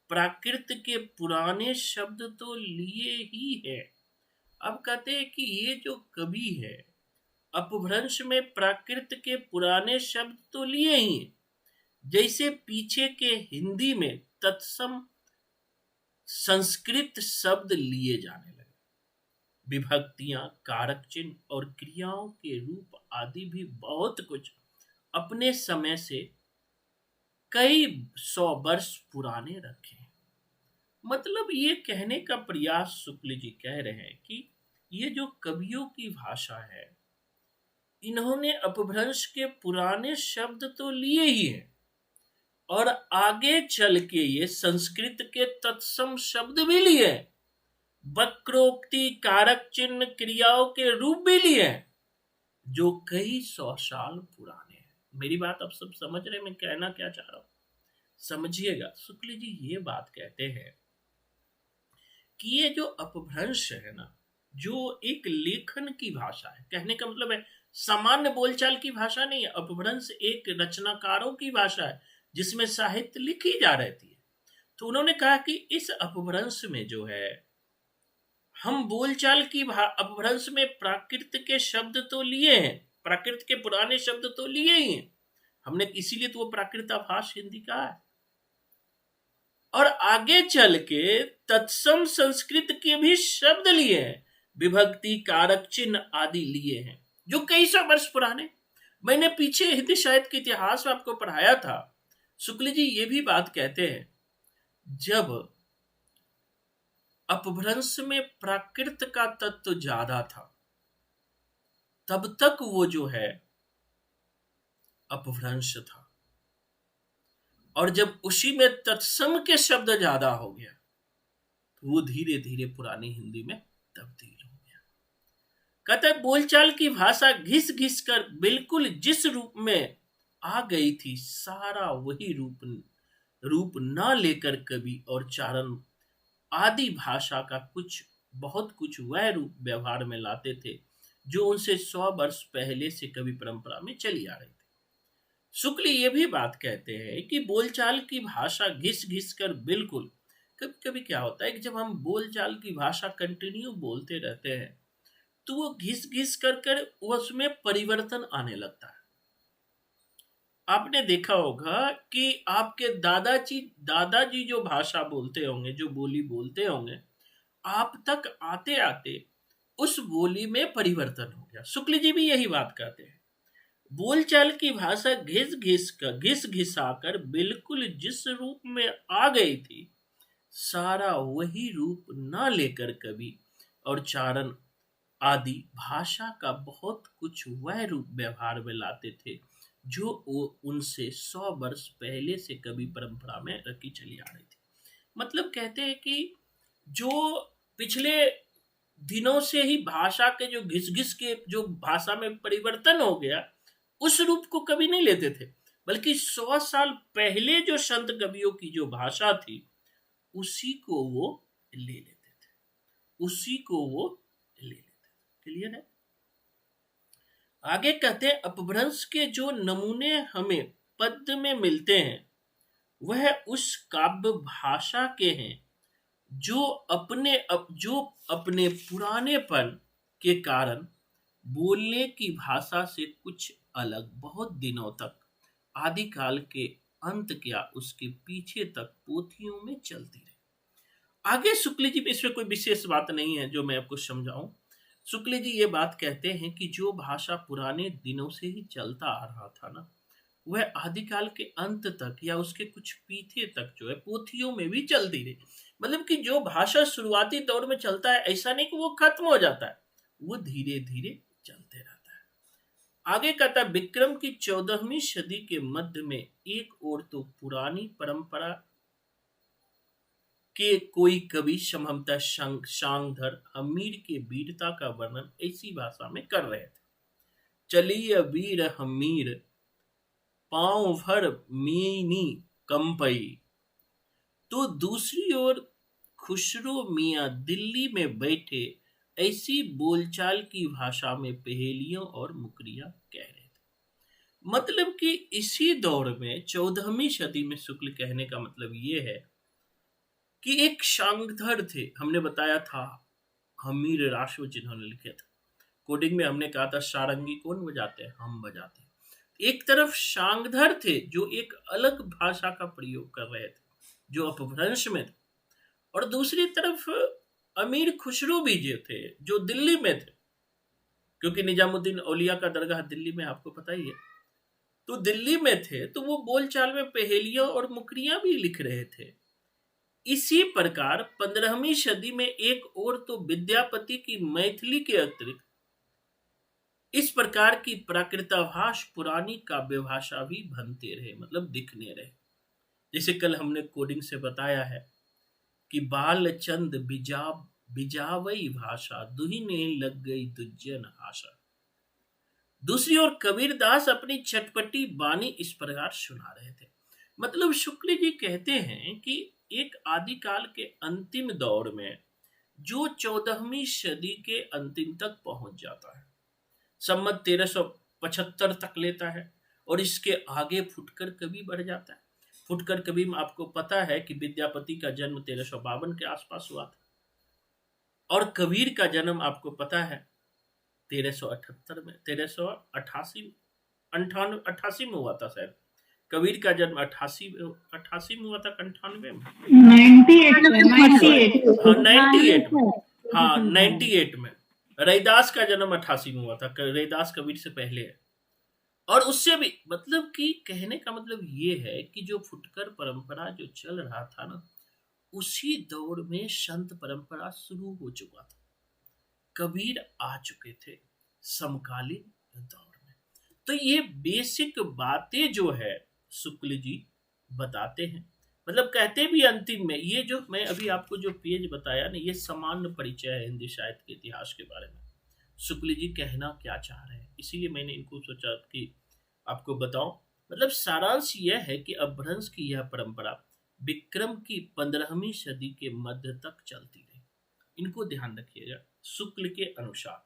प्राकृत के पुराने शब्द तो लिए ही है। अब कहते हैं कि ये जो कवि है अपभ्रंश में प्राकृत के पुराने शब्द तो लिए ही हैं, जैसे पीछे के हिंदी में तत्सम संस्कृत शब्द लिए जाने लगे। विभक्तियां, कारक चिन्ह और क्रियाओं के रूप आदि भी बहुत कुछ अपने समय से कई 100 वर्ष पुराने रखे। मतलब ये कहने का प्रयास शुक्ल जी कर रहे हैं कि ये जो कवियों की भाषा है, इन्होंने अपभ्रंश के पुराने शब्द तो लिए ही हैं और आगे चल के ये संस्कृत के तत्सम शब्द भी लिए, वक्रोक्ति, कारक चिन्ह, क्रियाओं के रूप भी लिए, जो कई 100 साल पुराने हैं। मेरी बात आप सब समझ रहे, मैं कहना क्या चाह रहा हूं? समझिएगा, शुक्ल जी ये बात कहते हैं कि ये जो अपभ्रंश है ना, जो एक लेखन की भाषा है, कहने का मतलब है सामान्य बोलचाल की भाषा नहीं है। अपभ्रंश एक रचनाकारों की भाषा है जिसमें साहित्य लिखी जा रहती है। तो उन्होंने कहा कि इस अपभ्रंश में जो है, हम बोलचाल की अपभ्रंश में प्राकृत के शब्द तो लिए हैं, प्राकृत के पुराने शब्द तो लिए ही हैं हमने, इसीलिए तो वो प्राकृताभास हिंदी कहा है। और आगे चल के तत्सम संस्कृत के भी शब्द लिए हैं, विभक्ति, कारक, चिन्ह आदि लिए हैं, जो कई सौ वर्ष पुराने। मैंने पीछे हिंदी साहित्य के इतिहास में आपको पढ़ाया था। शुक्ल जी ये भी बात कहते हैं, जब अपभ्रंश में प्राकृत का तत्व ज्यादा था, तब तक वो जो है अपभ्रंश था, और जब उसी में तत्सम के शब्द ज्यादा हो गया तो वो धीरे धीरे पुरानी हिंदी में तब्दील हो गया। कहते बोलचाल की भाषा घिस घिस कर बिल्कुल जिस रूप में आ गई थी, सारा वही रूप ना लेकर कवि और चारण आदि भाषा का बहुत कुछ वह रूप व्यवहार में लाते थे जो उनसे 100 वर्ष पहले से कवि परंपरा में चली आ रही थी। शुक्ल ये भी बात कहते हैं कि बोलचाल की भाषा घिस घिस कर बिल्कुल, कभी कभी क्या होता है कि जब हम बोलचाल की भाषा कंटिन्यू बोलते रहते हैं तो वो घिस घिस कर उसमें परिवर्तन आने लगता है। आपने देखा होगा कि आपके दादाजी जो भाषा बोलते होंगे, जो बोली बोलते होंगे, आप तक आते आते उस बोली में परिवर्तन हो गया। शुक्ल जी भी यही बात कहते हैं, बोलचाल की भाषा घिस घिसाकर बिल्कुल जिस रूप में आ गई थी, सारा वही रूप ना लेकर कवि और चारण आदि भाषा का बहुत कुछ वह रूप व्यवहार में लाते थे जो उनसे 100 वर्ष पहले से कवि परंपरा में रखी चली आ रही थी। मतलब कहते हैं कि जो पिछले दिनों से ही भाषा के जो घिस घिस के जो भाषा में परिवर्तन हो गया, उस रूप को कभी नहीं लेते थे, बल्कि 100 साल पहले जो संत कवियों की जो भाषा थी उसी को वो ले लेते थे, उसी को वो ले लेते थे। क्लियर है? आगे कहते हैं अपभ्रंश के जो नमूने हमें पद्य में मिलते हैं वह उस काव्य भाषा के हैं जो अपने पुरानेपन के कारण बोलने की भाषा से कुछ अलग बहुत दिनों तक, आदिकाल के अंत क्या उसके पीछे तक पोथियों में चलती रही। आगे शुक्ल जी इसमें कोई विशेष बात नहीं है जो मैं आपको समझाऊं। शुक्ल जी ये बात कहते हैं कि जो भाषा पुराने दिनों से ही चलता आ रहा था ना, वह आदिकाल के अंत तक या उसके कुछ पीछे तक जो है पोथियों में भी चलती रही। मतलब कि जो भाषा शुरुआती दौर में चलता है, ऐसा नहीं कि वो खत्म हो जाता है, वो धीरे धीरे चलते रहता है। आगे कहता है विक्रम की 14वीं सदी के मध्य में एक ओर तो पुरानी परंपरा के कोई कवि संभवतः शांगधर हमीर के वीरता का वर्णन ऐसी भाषा में कर रहे थे, चलिए वीर हमीर पांव भर मीनी कंपई। तो दूसरी ओर खुसरो मियां दिल्ली में बैठे ऐसी बोलचाल की भाषा में पहेलियों और मुकरियां कह रहे थे। मतलब कि इसी दौर में 14वीं सदी में शुक्ल कहने का मतलब ये है कि एक शांगधर थे, हमने बताया था हमीर राशो जिन्होंने लिखे थे। कोडिंग में हमने कहा था सारंगी कौन बजाते हैं, हम बजाते हैं। एक तरफ शांगधर थे जो एक अलग भाषा का प्रयोग कर रहे थे जो अपभ्रंश में थे, और दूसरी तरफ अमीर खुसरो भी जो थे जो दिल्ली में थे, क्योंकि निजामुद्दीन औलिया का दरगाह दिल्ली में आपको पता ही है, तो दिल्ली में थे, तो वो बोलचाल में पहेलियां और मुकरियां भी लिख रहे थे। इसी प्रकार 15वीं सदी में एक और तो विद्यापति की मैथिली के अतिरिक्त इस प्रकार की प्राकृताभास पुरानी काव्य भाषा भी बनते रहे, मतलब दिखने रहे। जैसे कल हमने कोडिंग से बताया है कि बाल चंद बिजावई भाषा दुहिने लग गई दुज्जन आशा। दूसरी ओर कबीरदास अपनी चटपटी बानी इस प्रकार सुना रहे थे। मतलब शुक्ल जी कहते हैं कि एक आदिकाल के अंतिम दौर में जो 14वीं सदी के अंतिम तक पहुंच जाता है, सम्मत 1375 तक लेता है, और इसके आगे फुटकर कभी बढ़ जाता है, फुटकर कवि में आपको पता है कि विद्यापति का जन्म 1352 के आसपास हुआ था, और कबीर का जन्म आपको पता है 1378 में, 1388 88 में हुआ था शायद। कबीर का जन्म 88 में हुआ था, 98 में, 98 हाँ 98 में, हाँ 98 में। रैदास का जन्म 88 में हुआ था, रैदास कबीर से पहले है। और उससे भी मतलब कि कहने का मतलब ये है कि जो फुटकर परंपरा जो चल रहा था ना, उसी दौर में संत परंपरा शुरू हो चुका था। कबीर आ चुके थे समकालीन दौर में। तो ये बेसिक बातें जो है शुक्ल जी बताते हैं, मतलब कहते भी अंतिम में, ये जो मैं अभी आपको जो पेज बताया ना, ये सामान्य परिचय है हिंदी साहित्य के इतिहास के बारे में। शुक्ल जी कहना क्या चाह रहे हैं, इसीलिए मैंने इनको सोचा कि आपको बताऊं। मतलब सारांश यह है कि अपभ्रंश की यह परंपरा विक्रम की 15वीं सदी के मध्य तक चलती रही। इनको ध्यान रखिएगा। शुक्ल के अनुसार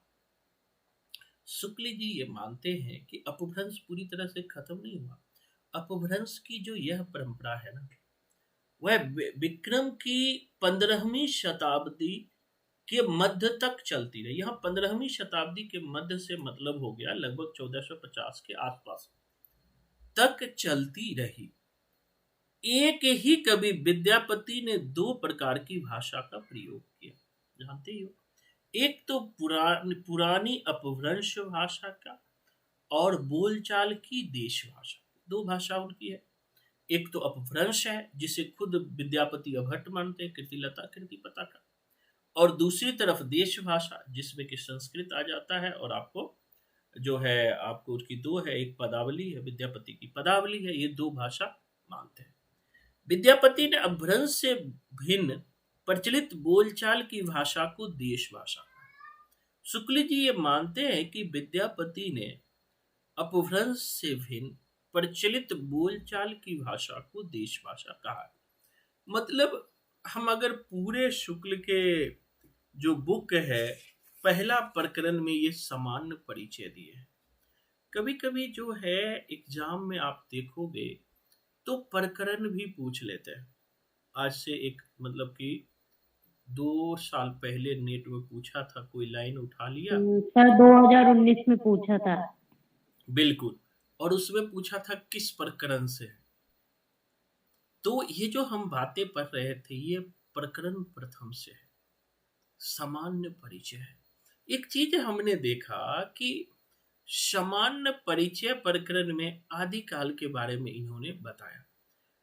शुक्ल जी ये मानते हैं कि अपभ्रंश पूरी तरह से खत्म नहीं हुआ। अपभ्रंश की जो यह परंपरा है ना, वह विक्रम की 15वीं शताब्दी के मध्य तक चलती रही। यहाँ 15वीं शताब्दी के मध्य से मतलब हो गया लगभग 1450 के आसपास तक चलती रही। एक ही कवि विद्यापति ने 2 प्रकार की भाषा का प्रयोग किया, जानते ही हो। एक तो पुरानी अपभ्रंश भाषा का, और बोलचाल की देश भाषा। 2 भाषा उनकी है। एक तो अपभ्रंश है जिसे खुद विद्यापति अभट्ट मानते हैं, कीर्तिलता कीर्तिपता का, और दूसरी तरफ देश भाषा जिसमें कि संस्कृत आ जाता है। और आपको जो है आपको उसकी 2 है, एक पदावली है, विद्यापति की पदावली है। ये 2 भाषा मानते हैं। विद्यापति ने अपभ्रंश से भिन्न प्रचलित बोलचाल की भाषा को देश भाषा। शुक्ल जी ये मानते हैं कि विद्यापति ने अपभ्रंश से भिन्न प्रचलित बोलचाल की भाषा को देश भाषा कहा। मतलब हम अगर पूरे शुक्ल के जो बुक है, पहला प्रकरण में ये सामान्य परिचय दिए हैं। कभी कभी जो है एग्जाम में आप देखोगे तो प्रकरण भी पूछ लेते हैं। आज से एक मतलब कि 2 साल पहले नेट में पूछा था, कोई लाइन उठा लिया सर 2019 में पूछा था, बिल्कुल, और उसमें पूछा था किस प्रकरण से। तो ये जो हम बातें पढ़ रहे थे ये प्रकरण प्रथम से है, सामान्य परिचय है। एक चीज हमने देखा कि सामान्य परिचय प्रकरण में आदिकाल के बारे में इन्होंने बताया।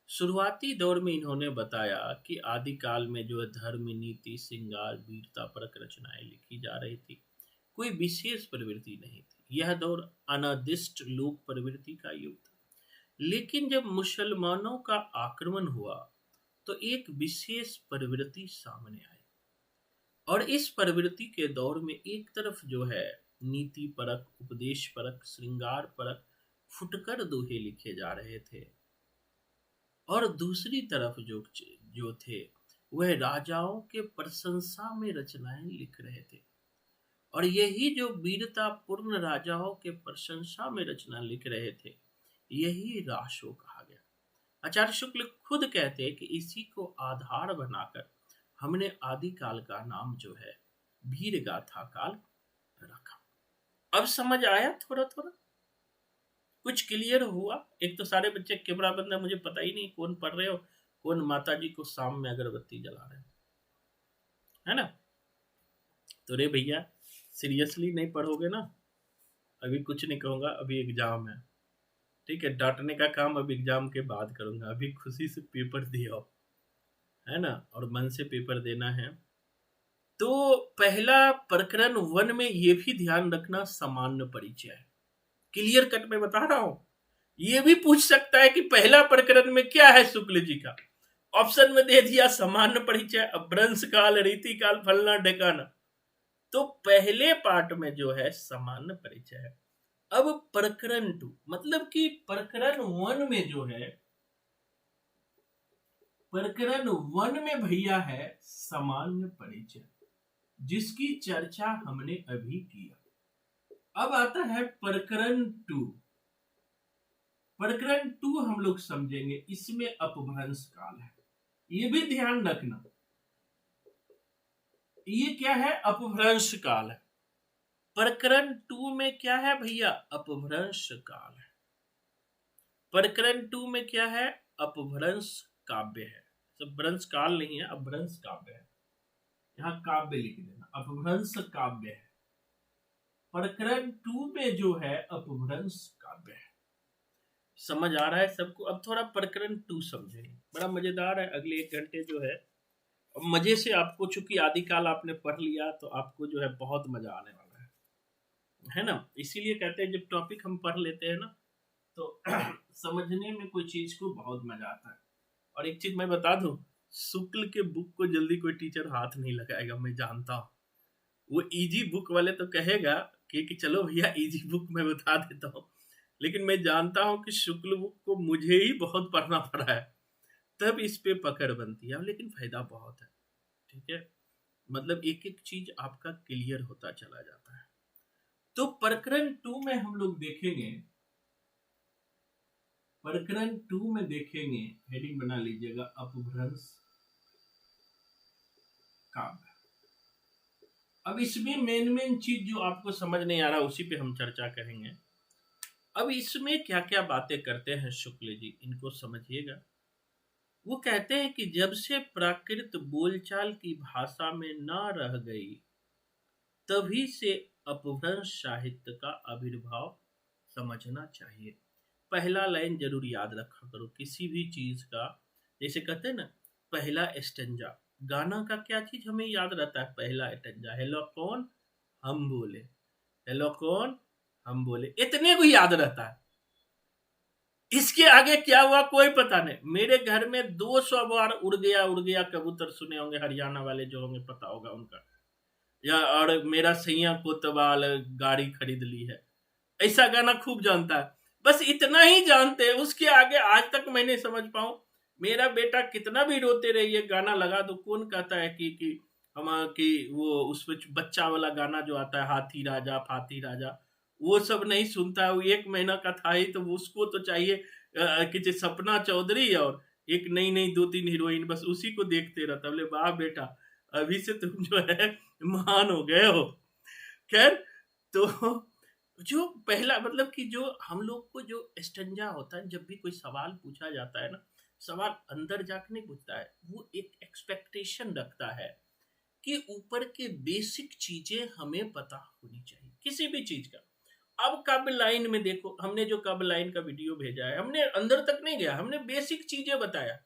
शुरुआती दौर में इन्होंने बताया कि आदिकाल में जो है धर्म, नीति, श्रृंगार, वीरता परक रचनाएं लिखी जा रही थी, कोई विशेष प्रवृत्ति नहीं थी। यह दौर अनादिष्ट लोक प्रवृत्ति का युग था। लेकिन जब मुसलमानों का आक्रमण हुआ तो एक विशेष प्रवृत्ति सामने आई, और इस प्रवृत्ति के दौर में एक तरफ जो है नीति परक, उपदेश परक, श्रृंगार परक फुटकर दोहे लिखे जा रहे थे, और दूसरी तरफ जो थे वह राजाओं के प्रशंसा में रचनाएं लिख रहे थे। और यही जो वीरता पूर्ण राजाओं के प्रशंसा में रचना लिख रहे थे, यही रासो कहा गया। आचार्य शुक्ल खुद कहते हैं कि इसी को आधार बनाकर हमने आदिकाल का नाम जो है वीर गाथा काल रखा। अब समझ आया थोड़ा थोड़ा, कुछ क्लियर हुआ। एक तो सारे बच्चे कैमरा बंद है, मुझे पता ही नहीं कौन पढ़ रहे हो, कौन माता जी को शाम में अगरबत्ती जला रहे है ना। तो रे भैया सीरियसली नहीं पढ़ोगे ना, अभी कुछ नहीं कहूंगा, अभी एग्जाम है, ठीक है। डांटने का काम अभी एग्जाम के बाद करूंगा, अभी खुशी से पेपर दिया है ना, और मन से पेपर देना है। तो पहला प्रकरण 1 में ये भी ध्यान रखना सामान्य परिचय है, क्लियर कट में बता रहा हूं। ये भी पूछ सकता है कि पहला प्रकरण में क्या है शुक्ल जी का, ऑप्शन में दे दिया सामान्य परिचय, अपभ्रंश काल, रीति काल, फलना ढेकाना। तो पहले पार्ट में जो है सामान्य परिचय है। अब प्रकरण 2 मतलब कि प्रकरण 1 में जो है, प्रकरण 1 में भैया है सामान्य परिचय, जिसकी चर्चा हमने अभी किया। अब आता है प्रकरण 2। प्रकरण 2 हम लोग समझेंगे, इसमें अपभ्रंश काल है, ये भी ध्यान रखना। ये क्या है? अपभ्रंश काल है। प्रकरण 2 में क्या है भैया? अपभ्रंश काल है। प्रकरण 2 में क्या है? अपभ्रंश काव्य है। सब भ्रंश काल नहीं है, अपभ्रंश काव्य है। यहाँ काव्य लिख देना, अपभ्रंश काव्य है। प्रकरण 2 में जो है अपभ्रंश काव्य है। समझ आ रहा है सबको? अब थोड़ा प्रकरण 2 समझेंगे, बड़ा मजेदार है। अगले 1 घंटे जो है मजे से आपको, चूंकि आदिकाल आपने पढ़ लिया तो आपको जो है बहुत मजा आने वाला है ना। इसीलिए कहते हैं जब टॉपिक हम पढ़ लेते हैं ना तो समझने में कोई चीज को बहुत मजा आता है। और एक चीज मैं बता दूं, शुक्ल के बुक को जल्दी कोई टीचर हाथ नहीं लगाएगा, मैं जानता हूँ। वो इजी बुक वाले तो कहेगा कि चलो भैया इजी बुक मैं बता देता हूँ, लेकिन मैं जानता हूँ कि शुक्ल बुक को मुझे ही बहुत पढ़ना पड़ा है, तब इस पे पकड़ बनती है। लेकिन फायदा बहुत है, ठीक है, मतलब एक एक चीज आपका क्लियर होता चला जाता है। तो प्रकरण 2 में हम लोग देखेंगे, प्रकरण 2 में देखेंगे, हेडिंग बना लीजिएगा, अपभ्रंश काव्य। अब इसमें मेन चीज जो आपको समझ नहीं आ रहा उसी पे हम चर्चा करेंगे। अब इसमें क्या क्या बातें करते हैं शुक्ल जी, इनको समझिएगा। वो कहते हैं कि जब से प्राकृत बोलचाल की भाषा में न रह गई, तभी से अपभ्रंश साहित्य का आविर्भाव समझना चाहिए। पहला लाइन जरूर याद रखा करो किसी भी चीज का। जैसे कहते हैं ना, पहला स्टैंजा, गाना का क्या चीज हमें याद रहता है? पहला स्टैंजा, हेलो कौन हम बोले, हेलो कौन हम बोले, इतने को याद रहता है। इसके आगे क्या हुआ कोई पता नहीं। मेरे घर में 200 बार उड़ गया कबूतर सुने होंगे, हरियाणा वाले जो होंगे पता होगा उनका। या और मेरा सैया कोतवाल गाड़ी खरीद ली है, ऐसा गाना खूब जानता है। बस इतना ही जानते हैं, उसके आगे आज तक मैं नहीं समझ पाऊं। मेरा बेटा कितना भी रोते रहिए, गाना लगा दो, कौन कहता है कि हम कि वो उस बच्चा वाला गाना जो आता है, हाथी राजा फाती राजा, वो सब नहीं सुनता है। वो 1 महीना का था ही तो उसको तो चाहिए कि सपना चौधरी और एक नई 2-3 हीरोइन, बस उसी को देखते रहता। बोले वाह बेटा, अभी से तुम जो है महान हो गए हो। खैर, तो जो पहला मतलब कि जो हम लोग को जो स्टंजा होता है, जब भी कोई सवाल पूछा जाता है ना, सवाल अंदर जाकर नहीं पूछता है, वो एक एक्सपेक्टेशन रखता है कि ऊपर के बेसिक चीजें हमें पता होनी चाहिए किसी भी चीज का। अब काव्य लाइन में देखो, हमने जो काव्य लाइन का वीडियो भेजा है, हमने अंदर तक नहीं गया, हमने बेसिक चीजें बताया।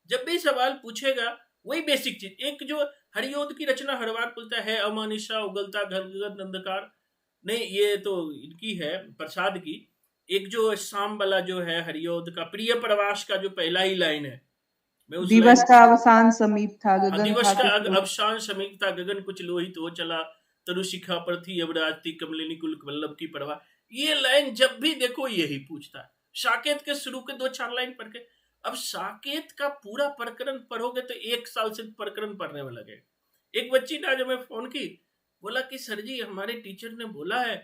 जब भी सवाल पूछेगा वही बेसिक चीज। एक जो हरिओद की रचना हर बार बोलता है, अमानिशा उगलता घर अंधकार, नहीं ये तो इनकी है प्रसाद की। एक जो शाम वाला जो है हरिओद का प्रिय प्रवास का जो पहला ही लाइन है, मैं उस दिवस का अवसान समीप था, गगन दिवस था का कुछ अवसान समीप था, गगन कुछ लोहित हो चला, तरु शिखा पर थी अबराज थी कमलिनी कुल वल्लभ की परवाह। ये लाइन जब भी देखो यही पूछता है। साकेत के शुरू के 2-4 लाइन पढ़ के, अब साकेत का पूरा प्रकरण पढ़ोगे तो 1 साल से प्रकरण पढ़ने में लगे। एक बच्ची ने आज हमें फोन की, बोला कि सर जी हमारे टीचर ने बोला है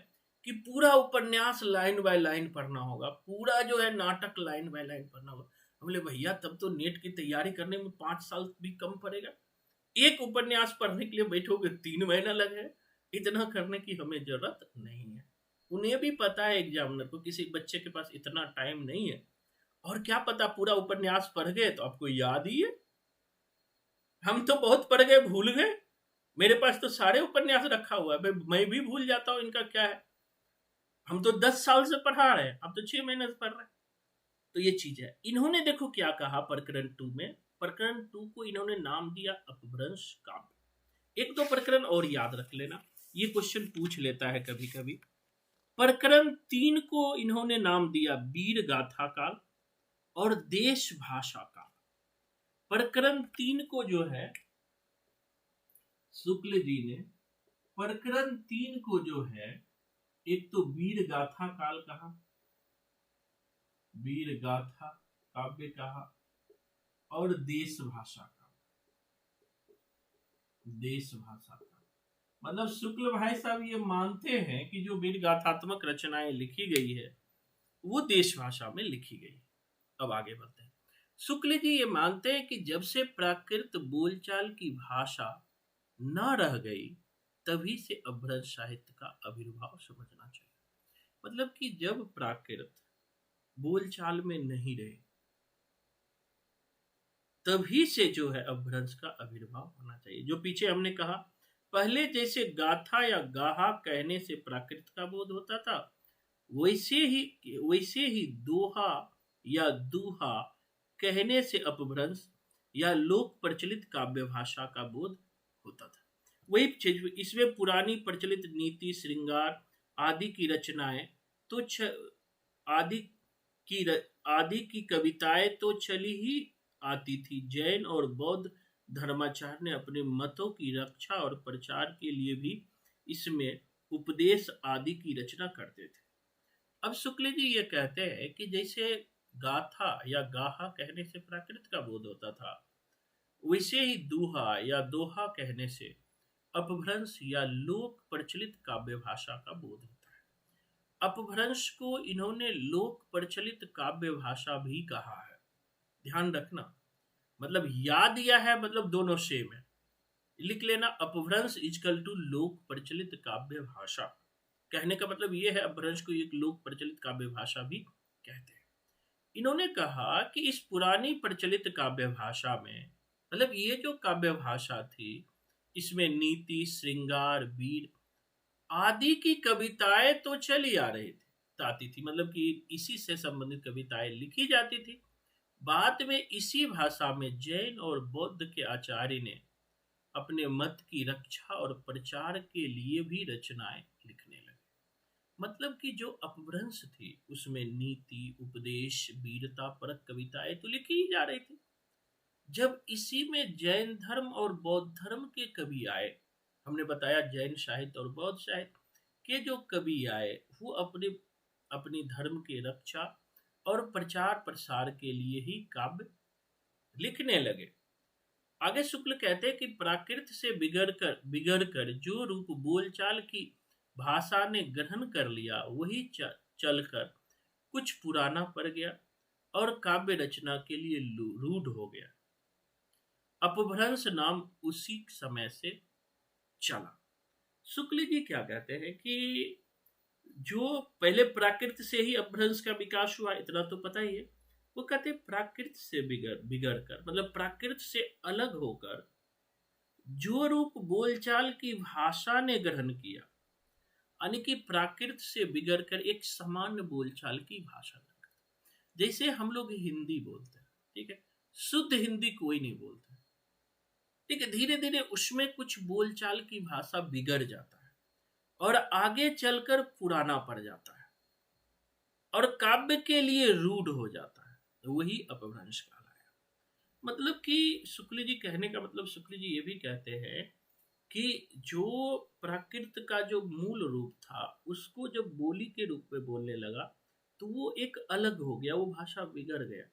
कि पूरा उपन्यास लाइन बाय लाइन पढ़ना होगा, पूरा जो है नाटक लाइन बाय लाइन पढ़ना होगा। बोले भैया तब तो नेट की तैयारी करने में 5 साल भी कम पड़ेगा, एक उपन्यास पढ़ने के लिए बैठोगे 3 महीना लगे। इतना करने की हमें जरूरत नहीं है। उन्हें भी पता है एग्जामिनर को, किसी बच्चे के पास इतना टाइम नहीं है। और क्या पता पूरा उपन्यास पढ़ गए तो आपको याद ही है। हम तो बहुत पढ़ गए भूल गए, मेरे पास तो सारे उपन्यास रखा हुआ है, मैं भी भूल जाता हूँ, इनका क्या है। हम तो 10 साल से पढ़ा रहे हैं, अब तो 6 महीने से पढ़ रहे हैं। तो ये चीज है। इन्होंने देखो क्या कहा प्रकरण 2 में, प्रकरण 2 को इन्होंने नाम दिया अपभ्रंश काव्य। 1-2 प्रकरण और याद रख लेना, ये क्वेश्चन पूछ लेता है कभी कभी। प्रकरण 3 को इन्होंने नाम दिया वीर गाथा काल और देश भाषा काल। प्रकरण 3 को जो है शुक्ल जी ने, प्रकरण 3 को जो है एक तो वीर गाथा काल कहा, वीर गाथा काव्य कहा, और देश भाषा का, देश भाषा का मतलब शुक्ल भाई साहब ये मानते हैं कि जो वीर गाथात्मक रचनाएं लिखी गई है वो देश भाषा में लिखी गई। अब आगे बढ़ते हैं। शुक्ल जी ये मानते हैं कि जब से प्राकृत बोलचाल की भाषा न रह गई तभी से अपभ्रंश साहित्य का आविर्भाव समझना चाहिए। मतलब कि जब प्राकृत बोलचाल में नहीं रहे तभी से जो है अपभ्रंश का आविर्भाव होना चाहिए। जो पीछे हमने कहा, पहले जैसे गाथा या गाहा कहने से प्राकृत का बोध होता था, वैसे ही दोहा या दूहा कहने से अपभ्रंश या लोक प्रचलित काव्य भाषा का बोध होता था। वही चीज इसमें पुरानी प्रचलित नीति श्रृंगार आदि की रचनाएं तो आदि की कविताएं तो चली ही आती थी। जैन और बौद्ध धर्माचार्य ने अपने मतों की रक्षा और प्रचार के लिए भी इसमें उपदेश आदि की रचना करते थे। अब शुक्ल जी ये कहते हैं कि जैसे गाथा या गाहा कहने से प्राकृत का बोध होता था, वैसे ही दूहा या दोहा कहने से अपभ्रंश या लोक प्रचलित काव्य भाषा का बोध होता है। अपभ्रंश को इन्होंने लोक प्रचलित काव्य भाषा भी कहा है। ध्यान रखना, मतलब याद दिया है, मतलब दोनों सेम है। लिख लेना, अपभ्रंश इजकल टू लोक प्रचलित काव्य भाषा। कहने का मतलब ये है अपभ्रंश को एक लोक प्रचलित काव्य भाषा भी कहते हैं। इन्होंने कहा कि इस पुरानी प्रचलित काव्य भाषा में, मतलब ये जो काव्य भाषा थी, इसमें नीति श्रृंगार वीर आदि की कविताएं तो चली आ रही थी, मतलब कि इसी से संबंधित कविताएं लिखी जाती थी। बाद में इसी भाषा में जैन और बौद्ध के आचार्य ने अपने मत की रक्षा और प्रचार के लिए भी रचनाएं लिखने लगे। मतलब कि जो अपभ्रंश थी उसमें नीति उपदेश वीरता परक कविताएं तो लिखी ही जा रही थी। जब इसी में जैन धर्म और बौद्ध धर्म के कवि आए, हमने बताया जैन साहित्य और बौद्ध साहित्य के जो कवि आए वो अपनी धर्म के रक्षा और प्रचार प्रसार के लिए ही काव्य लिखने लगे। आगे शुक्ल कहते हैं कि प्राकृत से बिगड़कर जो रूप बोलचाल की भाषा ने ग्रहण कर लिया वही चलकर कुछ पुराना पड़ गया और काव्य रचना के लिए रूढ़ हो गया। अपभ्रंश नाम उसी समय से चला। शुक्ल जी क्या कहते हैं कि जो पहले प्राकृत से ही अपभ्रंश का विकास हुआ, इतना तो पता ही है। वो कहते हैं प्राकृत से बिगड़ कर, मतलब प्राकृत से अलग होकर जो रूप बोलचाल की भाषा ने ग्रहण किया, यानी कि प्राकृत से बिगड़कर एक सामान्य बोलचाल की भाषा ग्रहण करते। जैसे हम लोग हिंदी बोलते हैं, ठीक है, शुद्ध हिंदी कोई नहीं बोलता, ठीक है, धीरे धीरे उसमें कुछ बोलचाल की भाषा बिगड़ जाता है और आगे चलकर पुराना पड़ जाता है और काव्य के लिए रूढ़ हो जाता है, वही अपभ्रंश कहलाया। मतलब कि शुक्ल जी कहने का मतलब, शुक्ल जी ये भी कहते हैं कि जो प्राकृत का जो मूल रूप था उसको जब बोली के रूप में बोलने लगा तो वो एक अलग हो गया, वो भाषा बिगड़ गया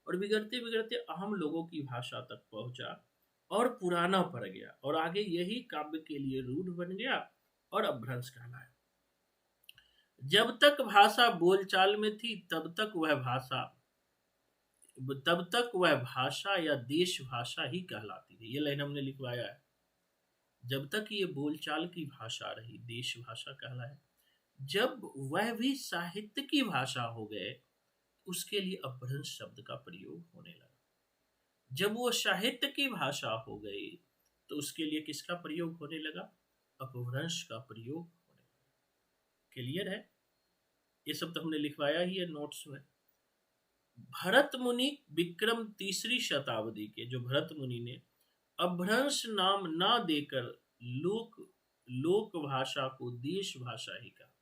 और बिगड़ते बिगड़ते आम लोगों की भाषा तक पहुंचा और पुराना पड़ गया और आगे यही काव्य के लिए रूढ़ बन गया और अपभ्रंश कहलाया। जब तक भाषा बोलचाल में थी तब तक वह भाषा या देश भाषा ही कहलाती थी। ये लाइन हमने लिखवाया है। जब तक ये बोलचाल की भाषा रही देश भाषा कहलाए। जब वह भी साहित्य की भाषा हो गए उसके लिए अपभ्रंश शब्द का प्रयोग होने लगा। जब वो साहित्य की भाषा हो गई तो उसके लिए किसका प्रयोग होने लगा? अपभ्रंश का प्रयोग होने लगा। क्लियर है? ये सब तो हमने लिखवाया ही है नोट्स में। भरत मुनि विक्रम 3री शताब्दी के जो भरत मुनि ने अपभ्रंश नाम ना देकर लोक भाषा को देश भाषा ही कहा,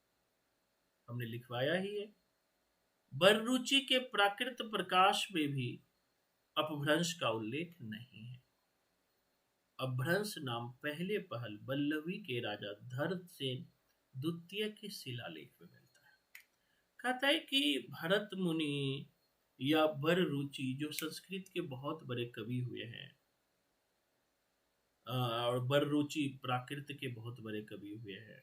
हमने लिखवाया ही है। बररुचि के प्राकृत प्रकाश में भी अपभ्रंश का उल्लेख नहीं है। अपभ्रंश नाम पहले पहल वल्लभी के राजा धरसेन द्वितीय के शिलालेख में मिलता है। कहता है कि भरत मुनि या बररुचि जो संस्कृत के बहुत बड़े कवि हुए हैं और बररुचि प्राकृत के बहुत बड़े कवि हुए हैं,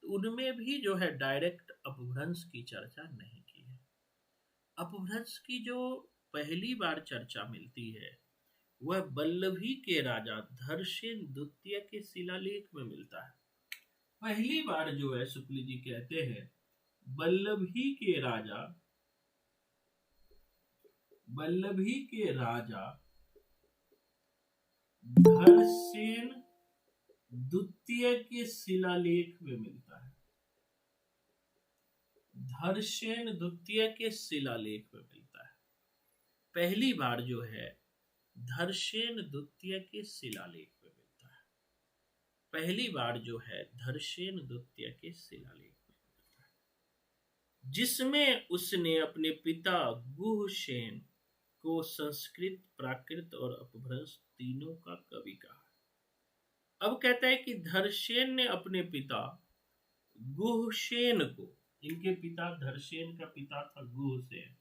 तो उनमें भी जो है डायरेक्ट अपभ्रंश की चर्चा नहीं की है। अपभ्रंश की जो पहली बार चर्चा मिलती है वह वल्लभी के राजा धर्मसेन द्वितीय के शिलालेख में मिलता है। पहली बार जो है शुक्ल जी कहते हैं वल्लभी के राजा धर्मसेन द्वितीय के शिलालेख में मिलता है। धर्मसेन द्वितीय के शिलालेख में मिलता है। पहली बार जो है धर्मसेन द्वितीय के शिलालेख में मिलता है। पहली बार जो है धर्मसेन द्वितीय के शिलालेख में मिलता है, जिसमें उसने अपने पिता गुहसेन को संस्कृत, प्राकृत और अपभ्रंश तीनों का कवि कहा। अब कहता है कि धर्मसेन ने अपने पिता गुहसेन को, इनके पिता धर्मसेन का पिता था गुहसेन,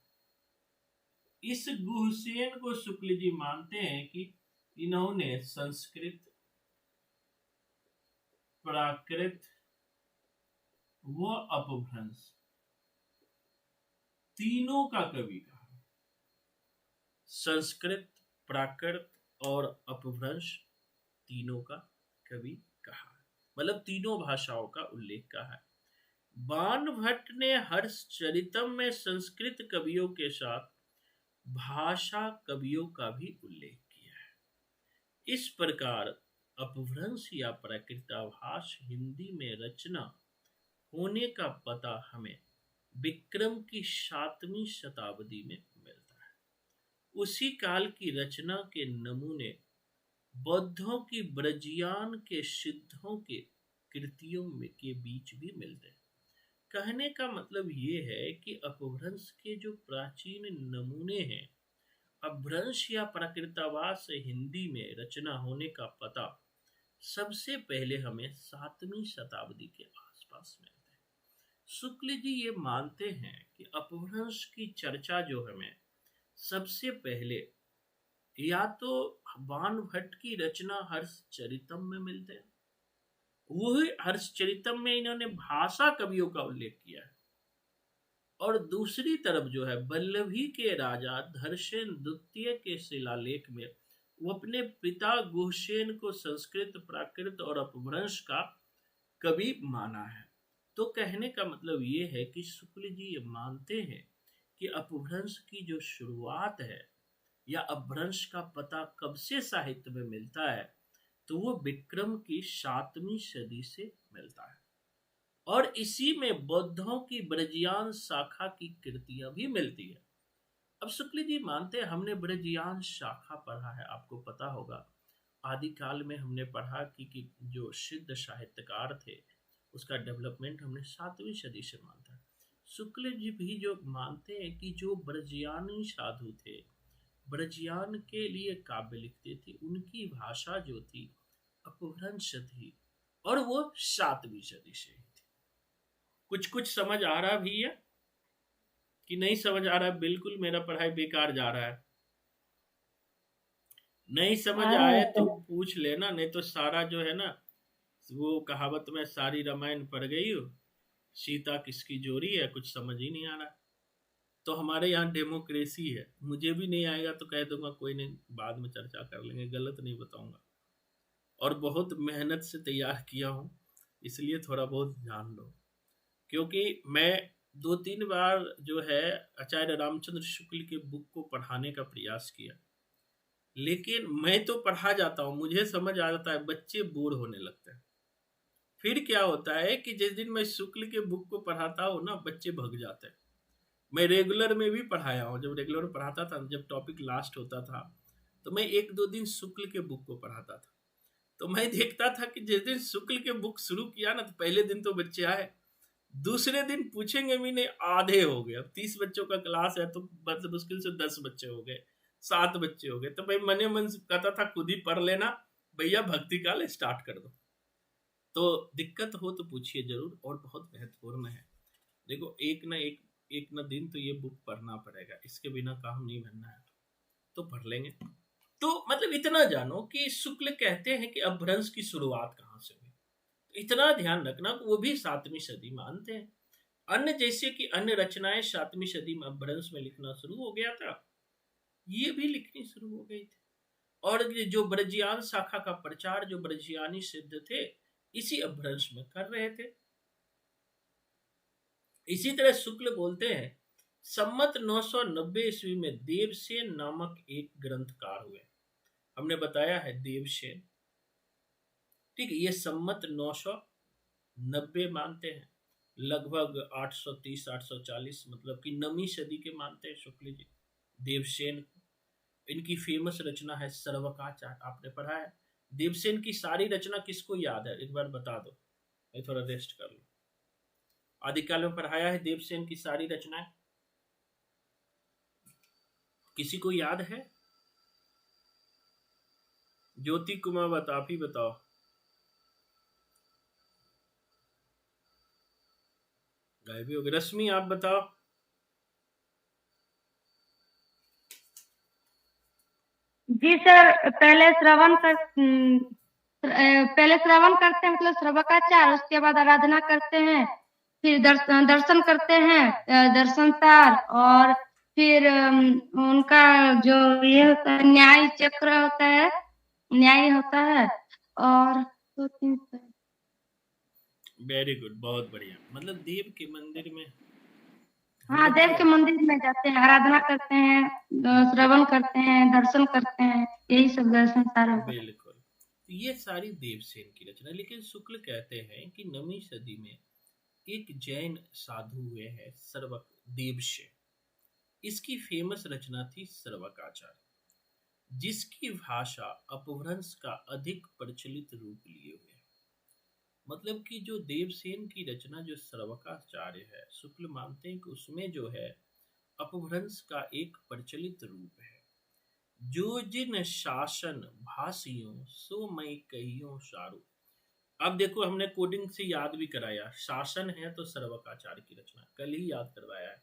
इस गुहसेन को शुक्ल जी मानते हैं कि इन्होंने संस्कृत, प्राकृत व अपभ्रंश तीनों का कवि कहा। संस्कृत, प्राकृत और अपभ्रंश तीनों का कवि कहा, मतलब तीनों भाषाओं का उल्लेख कहा है। बाणभट्ट ने हर्षचरितम में संस्कृत कवियों के साथ भाषा कवियों का भी उल्लेख किया है। इस प्रकार अपभ्रंश या प्राकृताभास हिंदी में रचना होने का पता हमें विक्रम की 7वीं शताब्दी में मिलता है। उसी काल की रचना के नमूने बौद्धों की ब्रजियान के सिद्धों के कृतियों के बीच भी मिलते हैं। कहने का मतलब ये है कि अपभ्रंश के जो प्राचीन नमूने हैं, अपभ्रंश या प्राकृतावास हिंदी में रचना होने का पता सबसे पहले हमें 7वीं शताब्दी के आसपास मिलता है। शुक्ल जी ये मानते हैं कि अपभ्रंश की चर्चा जो हमें सबसे पहले या तो बाणभट्ट की रचना हर्षचरितम में मिलते हैं, वही हर्षचरितम में इन्होंने भाषा कवियों का उल्लेख किया है, और दूसरी तरफ जो है वल्लभी के राजा धर्मसेन द्वितीय के शिलालेख में वो अपने पिता गुहसेन को संस्कृत, प्राकृत और अपभ्रंश का कवि माना है। तो कहने का मतलब ये है कि शुक्ल जी ये मानते हैं कि अपभ्रंश की जो शुरुआत है या अपभ्रंश का पता कब से साहित्य में मिलता है, तो वो विक्रम की 7वीं सदी से मिलता है, और इसी में बौद्धों की ब्रजियान शाखा की कृतियां भी मिलती है। अब शुक्ल जी मानते हैं, हमने ब्रजियान शाखा पढ़ा है, आपको पता होगा आदिकाल में हमने पढ़ा कि जो सिद्ध साहित्यकार थे उसका डेवलपमेंट हमने 7वीं सदी से मानता है। शुक्ल जी भी जो मानते हैं कि जो ब्रजियानी साधु थे, ब्रजियान के लिए काव्य लिखते थे, उनकी भाषा जो थी अपभ्रंश थी, और वो 7वीं सदी से ही थी। कुछ समझ आ रहा भी है कि नहीं समझ आ रहा है? बिल्कुल मेरा पढ़ाई बेकार जा रहा है। नहीं समझ आए तो पूछ लेना, नहीं तो सारा जो है ना, वो कहावत में सारी रामायण पढ़ गई हो, सीता किसकी जोड़ी है, कुछ समझ ही नहीं आ रहा। तो हमारे यहाँ डेमोक्रेसी है, मुझे भी नहीं आएगा तो कह दूंगा कोई नहीं, बाद में चर्चा कर लेंगे, गलत नहीं बताऊंगा। और बहुत मेहनत से तैयार किया हूँ, इसलिए थोड़ा बहुत जान लो, क्योंकि मैं 2-3 बार जो है आचार्य रामचंद्र शुक्ल के बुक को पढ़ाने का प्रयास किया, लेकिन मैं तो पढ़ा जाता हूँ, मुझे समझ आ जाता है, बच्चे बोर होने लगते हैं। फिर क्या होता है कि जिस दिन मैं शुक्ल के बुक को पढ़ाता हूँ ना, बच्चे भग जाते हैं। मैं रेगुलर में भी पढ़ाया हूँ, जब रेगुलर में पढ़ाता था, जब टॉपिक लास्ट होता था तो मैं 1-2 दिन शुक्ल के बुक को पढ़ाता था। तो मैं देखता था कि जिस दिन शुक्ल के बुक शुरू किया ना, तो पहले दिन तो बच्चे आए, दूसरे दिन पूछेंगे भी नहीं, आधे हो गए। अब 30 बच्चों का क्लास है तो मतलब मुश्किल से 10 बच्चे हो गए, 7 बच्चे हो गए। तो भाई मने मन कहता था खुद ही पढ़ लेना भैया, भक्ति काल स्टार्ट कर दो। तो दिक्कत हो तो पूछिए जरूर, और बहुत महत्वपूर्ण है। देखो एक ना दिन तो ये बुक पढ़ना पड़ेगा, इसके बिना काम नहीं बनना है, तो पढ़ लेंगे। तो मतलब इतना जानो कि शुक्ल कहते हैं कि अपभ्रंश की शुरुआत कहाँ से हुई। इतना ध्यान रखना कि वो भी 7वीं सदी मानते हैं। अन्य जैसे कि अन्य रचनाएं 7वीं सदी में अपभ्रंश में लिखना शुरू हो गया था, ये भी लिखनी शुरू हो गई थी। और ये जो ब्रजियान शाखा का प्रचार जो ब्रजियानी सिद्ध थे, इसी अपभ्रंश में कर रहे थे। इसी तरह शुक्ल बोलते हैं सम्मत 990 ईस्वी में देवसेन नामक एक ग्रंथकार हुए। हमने बताया है देवसेन, ठीक है, ये सम्मत 990 मानते हैं, लगभग 830-840, मतलब कि 9वीं सदी के मानते हैं शुक्ल जी देवसेन। इनकी फेमस रचना है सर्वकाचार, आपने पढ़ा है। देवसेन की सारी रचना किसको याद है, एक बार बता दो, मैं थोड़ा रेस्ट कर लूं। आदिकाल में पढ़ाया है देवसेन की सारी रचनाएं, किसी को याद है? ज्योति कुमार आप ही बताओ। गायबी हो गई। रश्मि आप बताओ। जी सर, पहले श्रवण करते हैं, मतलब श्रवकाचार, उसके बाद आराधना करते हैं, फिर दर्शन करते हैं, दर्शन सार, और फिर उनका जो ये होता है न्याय चक्र होता है, न्याय होता है, और 2-3। वेरी गुड, बहुत बढ़िया। मतलब देव के मंदिर में, हाँ, देव के मंदिर में जाते हैं, आराधना करते हैं, श्रवण करते हैं, दर्शन करते हैं, यही सब दर्शन सारा। बिल्कुल, तो ये सारी देवसेन की रचना। लेकिन शुक्ल कहते हैं कि 9वीं सदी में एक जैन साधु हुए हैं सर्वक देवसेन, इसकी फेमस रचना थी सर्वकाचार, जिसकी भाषा अपभ्रंश का अधिक प्रचलित रूप लिए हुए। मतलब कि जो देवसेन की रचना जो सर्वकाचार्य है, शुक्ल मानते हैं कि उसमें जो है अपभ्रंश का एक प्रचलित रूप है। जो जिन शासन भाषियों सो मैं कहियों सारू। अब देखो, हमने कोडिंग से याद भी कराया, शासन है तो सर्वकाचार्य की रचना, कल ही याद करवाया है।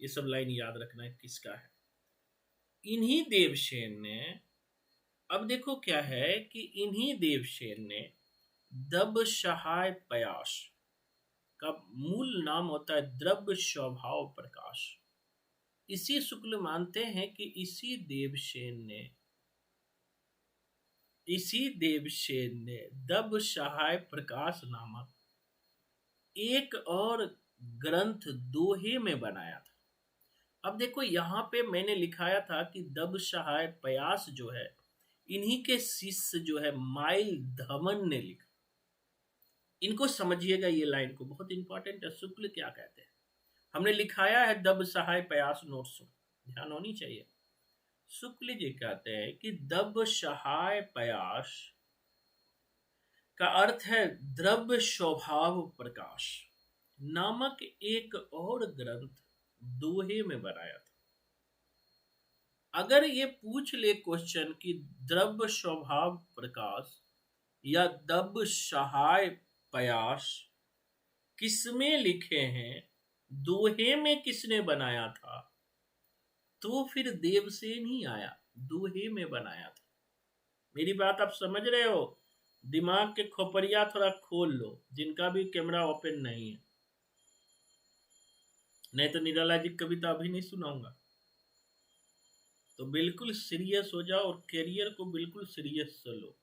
ये सब लाइन याद रखना है किसका है, इन्हीं देवसेन ने। अब देखो क्या है कि इन्हीं देवसेन ने दब सहाय पयास का मूल नाम होता है द्रव्य स्वभाव प्रकाश। इसी शुक्ल मानते हैं कि इसी देवसेन ने दब सहाय प्रकाश नामक एक और ग्रंथ दोहे में बनाया था। अब देखो, यहाँ पे मैंने लिखाया था कि दब सहाय पयास जो है, इन्हीं के शिष्य जो है माइल धमन ने लिखा। इनको समझिएगा, ये लाइन को, बहुत इंपॉर्टेंट है। शुक्ल क्या कहते हैं, हमने लिखाया है दब सहाय पयास, नोट्स ध्यान होनी चाहिए। शुक्ल जी कहते हैं कि दब सहाय पयास का अर्थ है द्रव्य स्वभाव प्रकाश नामक एक और ग्रंथ दोहे में बनाया था। अगर ये पूछ ले क्वेश्चन कि द्रव्य स्वभाव प्रकाश या दब सहाय पयास किसमें लिखे हैं, दोहे में किसने बनाया था, तो फिर देवसेन ही आया, दोहे में बनाया था। मेरी बात आप समझ रहे हो? दिमाग के खोपड़िया थोड़ा खोल लो, जिनका भी कैमरा ओपन नहीं है, नहीं तो निराला जी कविता अभी नहीं सुनाऊंगा। तो बिल्कुल सीरियस हो जाओ और कैरियर को बिल्कुल सीरियस से लो।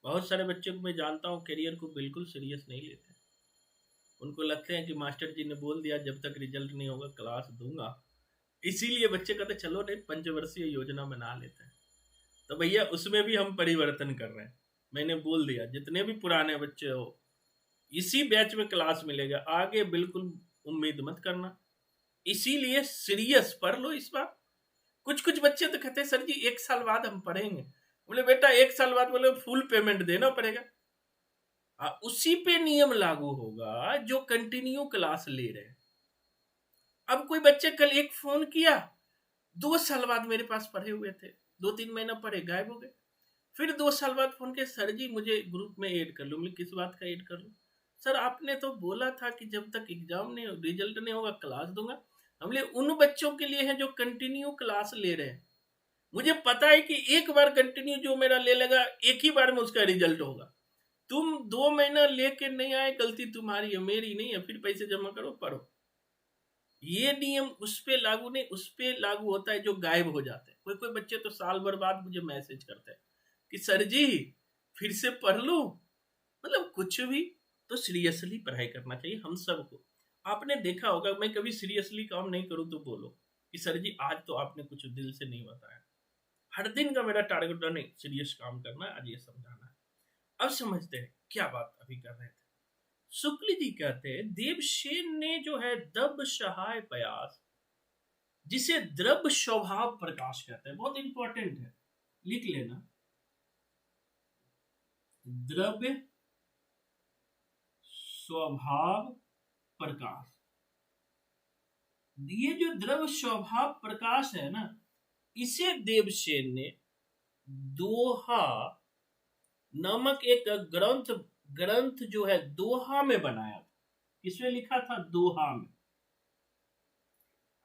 बहुत सारे बच्चे को मैं जानता हूँ कैरियर को बिल्कुल सीरियस नहीं लेते। उनको लगता है कि मास्टर जी ने बोल दिया जब तक रिजल्ट नहीं होगा क्लास दूंगा, इसीलिए बच्चे कहते चलो नहीं पंचवर्षीय योजना बना लेते हैं। तो भैया उसमें भी हम परिवर्तन कर रहे हैं। मैंने बोल दिया जितने भी पुराने बच्चे हो इसी बैच में क्लास मिलेगा, आगे बिल्कुल उम्मीद मत करना। इसीलिए सीरियस पढ़ लो इस बार। कुछ कुछ बच्चे तो कहते हैं सर जी 1 साल बाद हम पढ़ेंगे। बोले बेटा 1 साल बाद बोले फुल पेमेंट देना पड़ेगा। उसी पे नियम लागू होगा जो कंटिन्यू क्लास ले रहे हैं। अब कोई बच्चे कल एक फोन किया, 2 साल बाद मेरे पास पढ़े हुए थे, 2-3 महीना पढ़े गायब हो गए। फिर 2 साल बाद फोन किया, सर जी मुझे ग्रुप में ऐड कर लो। बोले किस बात का ऐड कर लो? सर आपने तो बोला था कि जब तक एग्जाम नहीं रिजल्ट नहीं होगा क्लास दूंगा। हमने उन बच्चों के लिए है जो कंटिन्यू क्लास ले रहे हैं। मुझे पता है कि एक बार कंटिन्यू जो मेरा ले लेगा एक ही बार में उसका रिजल्ट होगा, तुम 2 महीना लेके नहीं आए, गलती तुम्हारी है, मेरी नहीं है, फिर पैसे जमा करो, पढ़ो। ये नियम उस पे लागू नहीं, उस पे लागू होता है जो गायब हो जाते हैं। कोई कोई बच्चे तो साल भर बाद मुझे मैसेज करते हैं कि सर जी फिर से पढ़ लो। मतलब कुछ भी तो सीरियसली पढ़ाई करना चाहिए हम सबको। आपने देखा होगा, मैं कभी सीरियसली काम नहीं करूं तो बोलो कि सर जी आज तो आपने कुछ दिल से नहीं बताया। हर दिन का मेरा टारगेट नहीं, सीरियस काम करना है, आज ये समझाना है। अब समझते हैं क्या बात अभी कर रहे थे। शुक्ल जी कहते हैं देवसेन ने जो है दब सहाय प्रयास, जिसे द्रव्य स्वभाव प्रकाश कहते हैं, बहुत इंपॉर्टेंट है, लिख लेना, द्रव्य स्वभाव प्रकाश। ये जो द्रव्य स्वभाव प्रकाश है ना, इसे देवसेन ने दोहा नामक एक ग्रंथ जो है दोहा में बनाया था। इसमें लिखा था दोहा में।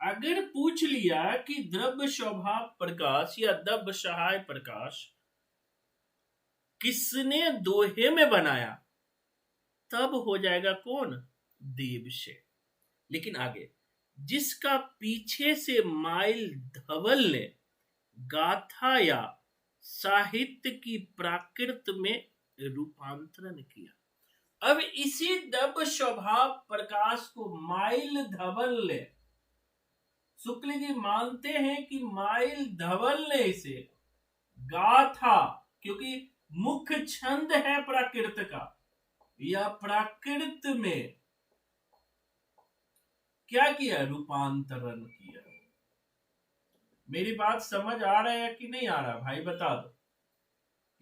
अगर पूछ लिया कि द्रव्य स्वभाव प्रकाश या द्रव्य सहाय प्रकाश किसने दोहे में बनाया, तब हो जाएगा कौन, देवसेन। लेकिन आगे, जिसका पीछे से माइल धवल ने गाथा या साहित्य की प्राकृत में रूपांतरण किया। अब इसी द्रव्य स्वभाव प्रकाश को माइल धवल ने, शुक्ल जी मानते हैं कि माइल धवल ने इसे गाथा, क्योंकि मुख्य छंद है प्राकृत का, या प्राकृत में क्या किया, रूपांतरण किया। मेरी बात समझ आ रहा है कि नहीं आ रहा भाई, बता दो।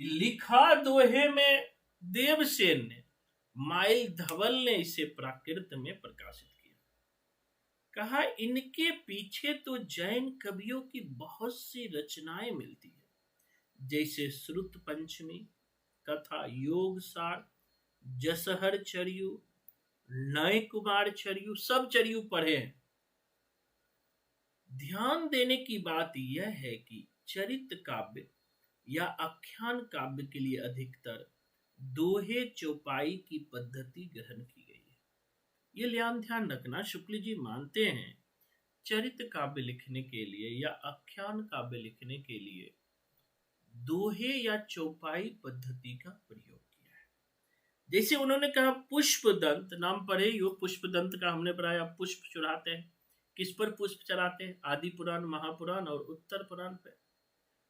लिखा दोहे में देवसेन ने, माइल धवल ने इसे प्राकृत में प्रकाशित किया। कहा इनके पीछे तो जैन कवियों की बहुत सी रचनाएं मिलती है, जैसे श्रुत पंचमी, कथा योग सार, जसहर चरियु, नय कुमार चरियु, सब चरियु पढ़े हैं। ध्यान देने की बात यह है कि चरित काव्य या आख्यान काव्य के लिए अधिकतर दोहे चौपाई की पद्धति ग्रहण की गई है। ये ध्यान रखना, शुक्ल जी मानते हैं चरित काव्य लिखने के लिए या आख्यान काव्य लिखने के लिए दोहे या चौपाई पद्धति का प्रयोग किया है। जैसे उन्होंने कहा पुष्पदंत, नाम पढ़े हो, पुष्पदंत का हमने पढ़ाया, पुष्प चढ़ाते हैं। किस पर पुष्प चढ़ाते हैं, आदि पुराण, महापुराण और उत्तर पुराण पे।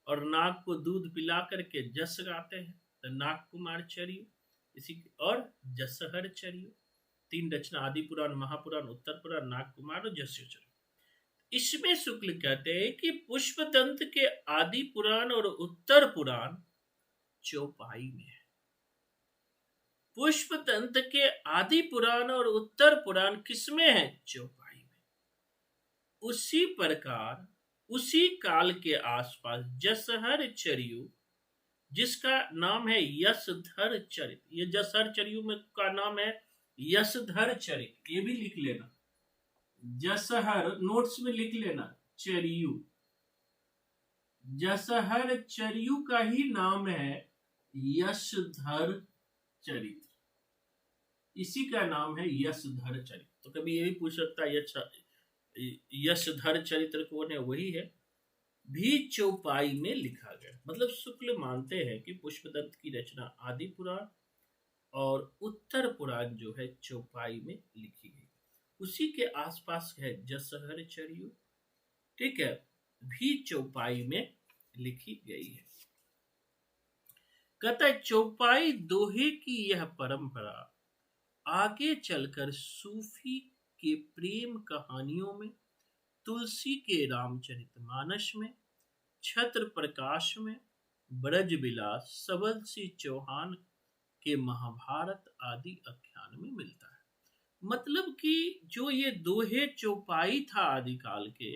और नाग को दूध पिला करके जस गाते हैं, तो नाग कुमार चरियु, इसी और जसहर चरियु, 3 रचना, आदि पुराण, महापुराण, उत्तर पुराण, नाग कुमार और जस चरियु। इसमें शुक्ल कहते हैं कि पुष्पदंत के आदि पुराण और उत्तर पुराण चौपाई में है। पुष्पदंत के आदि पुराण और उत्तर पुराण किसमें है, चौपाई में। उसी प्रकार उसी काल के आसपास जसहर चरियु, जिसका नाम है यशधर चरित, ये जसहर चरियु में का नाम है यशधर चरित, ये भी लिख लेना, जसहर नोट्स में लिख लेना, चरियु, जसहर चरियु का ही नाम है यशधर चरित्र, इसी का नाम है यशधर चरित्र। तो कभी ये भी पूछ सकता है यशधर चरित्र कौन है, वही है, भी चौपाई में लिखा गया। मतलब शुक्ल मानते हैं कि पुष्पदंत की रचना आदि पुराण और उत्तर पुराण जो है चौपाई में लिखी गई, उसी के आसपास है जसहर चरियु, ठीक है, भी चौपाई में लिखी गई है। कहता है चौपाई दोहे की यह परंपरा आगे चलकर सूफी के प्रेम कहानियों में, तुलसी के रामचरितमानस में, छत्र प्रकाश में, ब्रजविलास, सबल सिंह चौहान के महाभारत आदि आख्यान में मिलता है। मतलब कि जो ये दोहे चौपाई था आदिकाल के,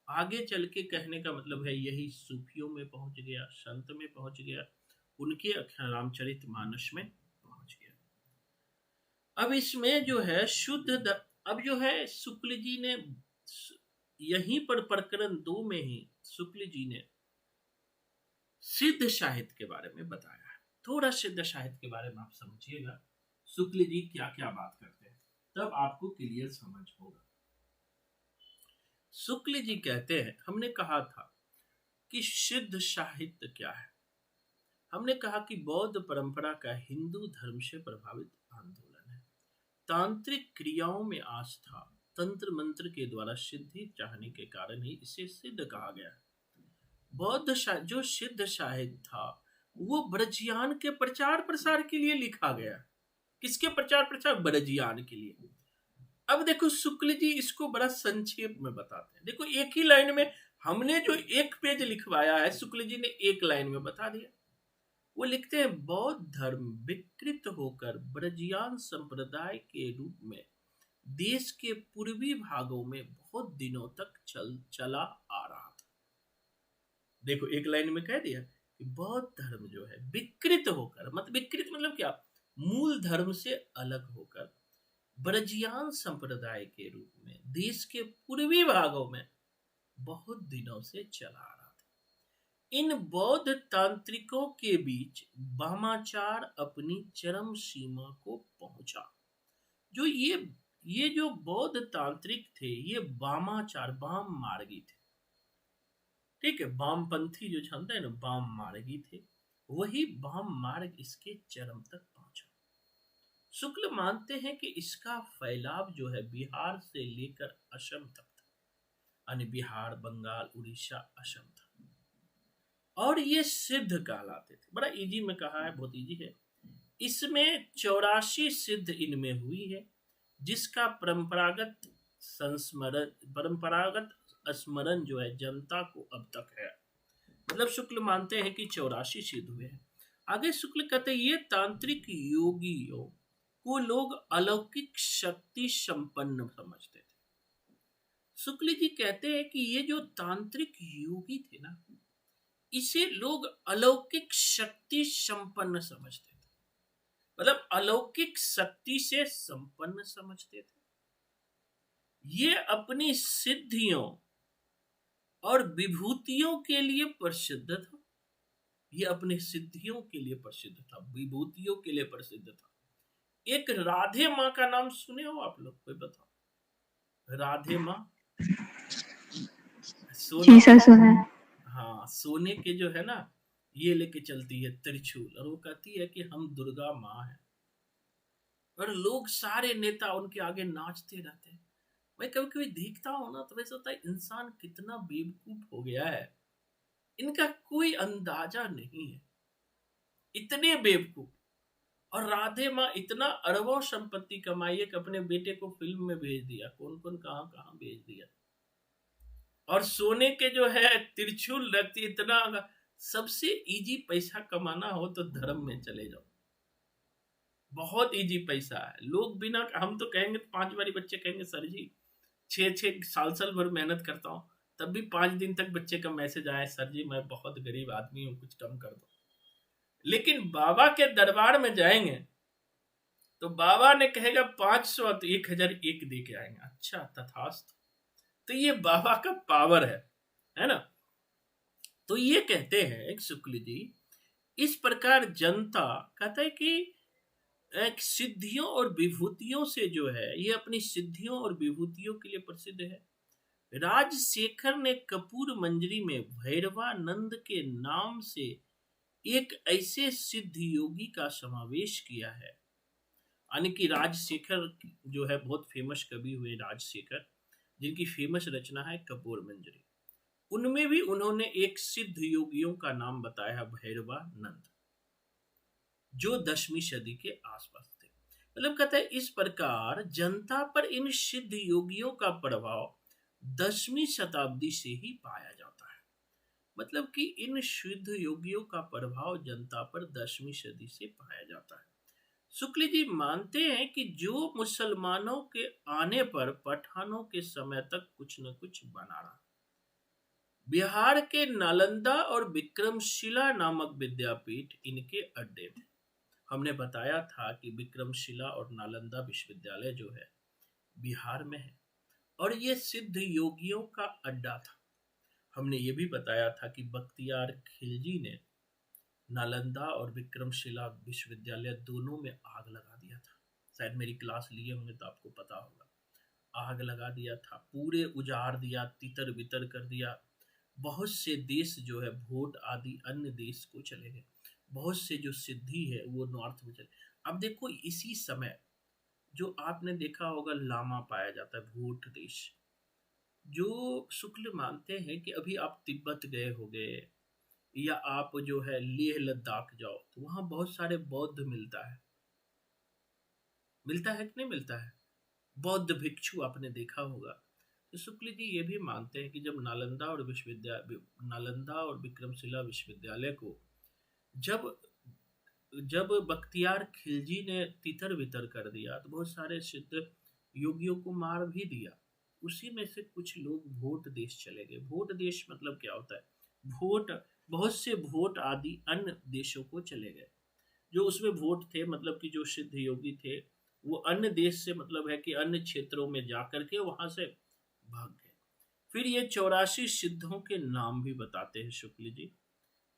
आगे चल के कहने का मतलब है यही सूफियों में पहुंच गया, संत में पहुंच गया, उनके आख्यान रामचरितमानस में पहुंच गया। अब इसमें जो है शुद्ध, अब जो है शुक्ल जी ने यहीं पर प्रकरण 2 में ही शुक्ल जी ने सिद्ध साहित्य के बारे में बताया है। थोड़ा सिद्ध साहित्य के बारे में आप समझिएगा, शुक्ल जी क्या क्या बात करते हैं, तब आपको क्लियर समझ होगा। शुक्ल जी कहते हैं, हमने कहा था कि सिद्ध साहित्य क्या है। हमने कहा कि बौद्ध परंपरा का हिंदू धर्म से प्रभावित आंदोलन है। तांत्रिक क्रियाओं में आस्था, तंत्र मंत्र के द्वारा सिद्धि चाहने के कारण ही इसे सिद्ध कहा गया। बौद्ध जो सिद्ध साहित्य था वो ब्रजयान के प्रचार प्रसार के लिए लिखा गया। किसके प्रचार प्रसार? ब्रजयान के लिए। अब देखो शुक्ल जी इसको बड़ा संक्षेप में बताते हैं। देखो एक ही लाइन में, हमने जो एक पेज लिखवाया है शुक्ल जी ने एक लाइन में बता दिया। वो लिखते हैं बौद्ध धर्म विकृत होकर ब्रजयान संप्रदाय के रूप में देश के पूर्वी भागों में बहुत दिनों तक चला आ रहा था। देखो एक लाइन में कह दिया कि बौद्ध धर्म जो है विकृत होकर, मतलब विकृत मतलब क्या? मूल धर्म से अलग होकर ब्रजयान संप्रदाय के रूप में देश के पूर्वी भागों में बहुत दिनों से चला आ रहा था। इन बौद्ध तांत्रिकों के बीच वामाचार अपनी चरम सीमा को पहुंचा। जो ये जो बौद्ध तांत्रिक थे ये वामाचार, वाम मार्गी थे। ठीक है, वामपंथी जो छंद है ना, वाम मार्गी थे। वही वाम मार्ग इसके चरम तक पहुंचा। शुक्ल मानते हैं कि इसका फैलाव जो है बिहार से लेकर असम तक था, यानी बिहार, बंगाल, उड़ीसा, असम था। और ये सिद्ध कहलाते थे। बड़ा इजी में कहा है, बहुत इजी है। इसमें 84 सिद्ध इनमें हुई है, जिसका परंपरागत स्मरण जो है जनता को अब तक है। मतलब शुक्ल मानते हैं कि 84 सिद्ध हुए हैं। आगे शुक्ल कहते हैं ये तांत्रिक योगियों को लोग अलौकिक शक्ति संपन्न समझते थे। शुक्ल जी कहते हैं कि ये जो तांत्रिक योगी थे ना, इसे लोग अलौकिक शक्ति संपन्न समझते थे। मतलब अलौकिक शक्ति से संपन्न समझते थे। ये अपनी सिद्धियों और विभूतियों के लिए प्रसिद्ध था। ये अपने सिद्धियों के लिए प्रसिद्ध था, विभूतियों के लिए प्रसिद्ध था। एक राधे माँ का नाम सुने हो आप लोग? कोई बताओ, राधे माँ? सुना है। हाँ, सोने के जो है ना, ये लेके चलती है त्रिशूल, और वो कहती है कि हम दुर्गा माँ हैं। और लोग सारे नेता उनके आगे नाचते रहते हैं। मैं कभी कभी देखता हूँ ना, तो वैसे होता है इंसान कितना बेवकूफ हो गया है, इनका कोई अंदाजा नहीं है, इतने बेवकूफ। और राधे माँ इतना अरबों संपत्ति कमाई है कि अपने बेटे को फिल्म में भेज दिया, कौन कौन कहाँ कहाँ भेज दिया। और सोने के जो है त्रिशूल रखती, इतना। सबसे इजी पैसा कमाना हो तो धर्म में चले जाओ, बहुत इजी पैसा है। लोग बिना, हम तो कहेंगे 5 बारी बच्चे कहेंगे सर जी 6 साल भर मेहनत करता हूँ, तब भी 5 दिन तक बच्चे का मैसेज आया, सर जी मैं बहुत गरीब आदमी हूँ, कुछ कम कर दो। लेकिन बाबा के दरबार में जाएंगे तो बाबा ने कहेगा 500 तो 1001 दे के आएंगे। अच्छा, तथास्तु। तो ये बाबा का पावर है ना। तो ये कहते हैं शुक्ल जी, इस प्रकार जनता कहता है कि एक सिद्धियों और विभूतियों से जो है, ये अपनी सिद्धियों और विभूतियों के लिए प्रसिद्ध है। राजशेखर ने कपूर मंजरी में भैरवानंद के नाम से एक ऐसे सिद्ध योगी का समावेश किया है। यानी कि राजशेखर जो है बहुत फेमस कवि हुए राजशेखर, जिनकी फेमस रचना है कपूर मंजरी। उनमें भी उन्होंने एक सिद्ध योगियों का नाम बताया, भैरवानंद, जो 10वीं सदी के आसपास थे। मतलब कहता है इस प्रकार जनता पर इन सिद्ध योगियों का प्रभाव 10वीं शताब्दी से ही पाया जाता है। मतलब कि इन सिद्ध योगियों का प्रभाव जनता पर 10वीं सदी से पाया जाता है। शुक्ल जी मानते हैं कि जो मुसलमानों के आने पर पठानों के समय तक कुछ न कुछ बना रहा। बिहार के नालंदा और विक्रमशिला नामक विद्यापीठ इनके अड्डे थे। हमने बताया था कि विक्रमशिला और नालंदा विश्वविद्यालय जो है बिहार में है, और ये सिद्ध योगियों का अड्डा था। हमने ये भी बताया था कि बख्तियार खिलजी ने नालंदा और विक्रमशिला विश्वविद्यालय दोनों में आग लगा दिया था। शायद मेरी क्लास लिए होंगे तो आपको पता होगा। आग लगा दिया था, पूरे उजाड़ दिया, तितर बितर कर दिया। बहुत से देश जो है वोट आदि अन्य देश को चले गए। बहुत से जो सिद्धि है वो नॉर्थ में चले। अब देखो इसी समय जो आपने देखा होगा लामा पाया जाता है, वोट देश। जो शुक्ल मानते हैं कि अभी आप तिब्बत गए होगे या आप जो है लेह लद्दाख जाओ तो वहां बहुत सारे बौद्ध मिलता है कि नहीं मिलता है? बौद्ध भिक्षु आपने देखा होगा। तो शुक्ल जी ये भी मानते हैं कि जब नालंदा और विक्रमशिला विश्वविद्यालय को जब बख्तियार खिलजी ने तितर बितर कर दिया तो बहुत सारे सिद्ध योगियों को मार भी दिया। उसी में से कुछ लोग वोट देश चले गए। वोट देश मतलब क्या होता है? वोट, बहुत से वोट आदि अन्य देशों को चले गए। जो उसमें वोट थे मतलब कि जो सिद्ध योगी थे वो अन्य देश से मतलब है कि अन्य क्षेत्रों में जाकर के वहां से भाग गए। फिर ये 84 सिद्धों के नाम भी बताते हैं शुक्ल जी।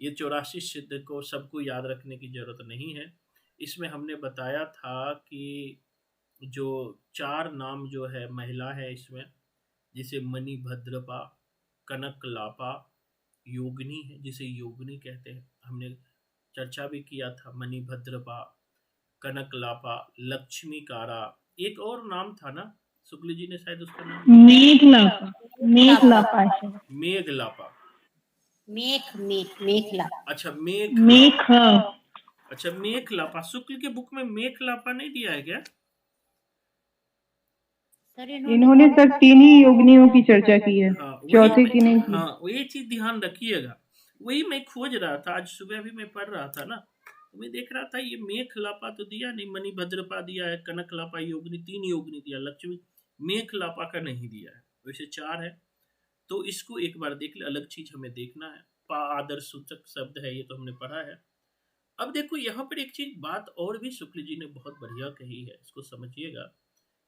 ये 84 सिद्ध को सबको याद रखने की जरूरत नहीं है। इसमें हमने बताया था कि जो 4 नाम जो है महिला है इसमें, जिसे मणिभद्रपा, कनकलापा, योगिनी है जिसे योगिनी कहते हैं, हमने चर्चा भी किया था। मणिभद्रपा, कनकलापा, लक्ष्मीकारा, एक और नाम था ना शुक्ल जी ने शायद उसका नाम मेघलापा। मेघलापा है। मेघलापा। मेघलापा। अच्छा अच्छा मेघलापा। शुक्ल के बुक में मेघलापा नहीं दिया है क्या? सर इन्होंने सर 3 ही योगिनियों की चर्चा की है, चौथे की नहीं की। हाँ ये चीज ध्यान रखिएगा। वही मैं खोज रहा था, आज सुबह भी मैं पढ़ रहा था ना, तो मैं देख रहा था ये मेघलापा तो दिया नहीं, मणिभद्रपा दिया है, कनकलापा योगिनी, 3 योगिनी दिया, लक्ष्मी, मेघलापा का नहीं दिया है। वैसे 4 है तो इसको एक बार देख ले। अलग चीज हमें देखना है, आदर सूचक शब्द है ये तो हमने पढ़ा है। अब देखो यहाँ पर एक चीज बात और भी शुक्ल जी ने बहुत बढ़िया कही है, इसको समझिएगा।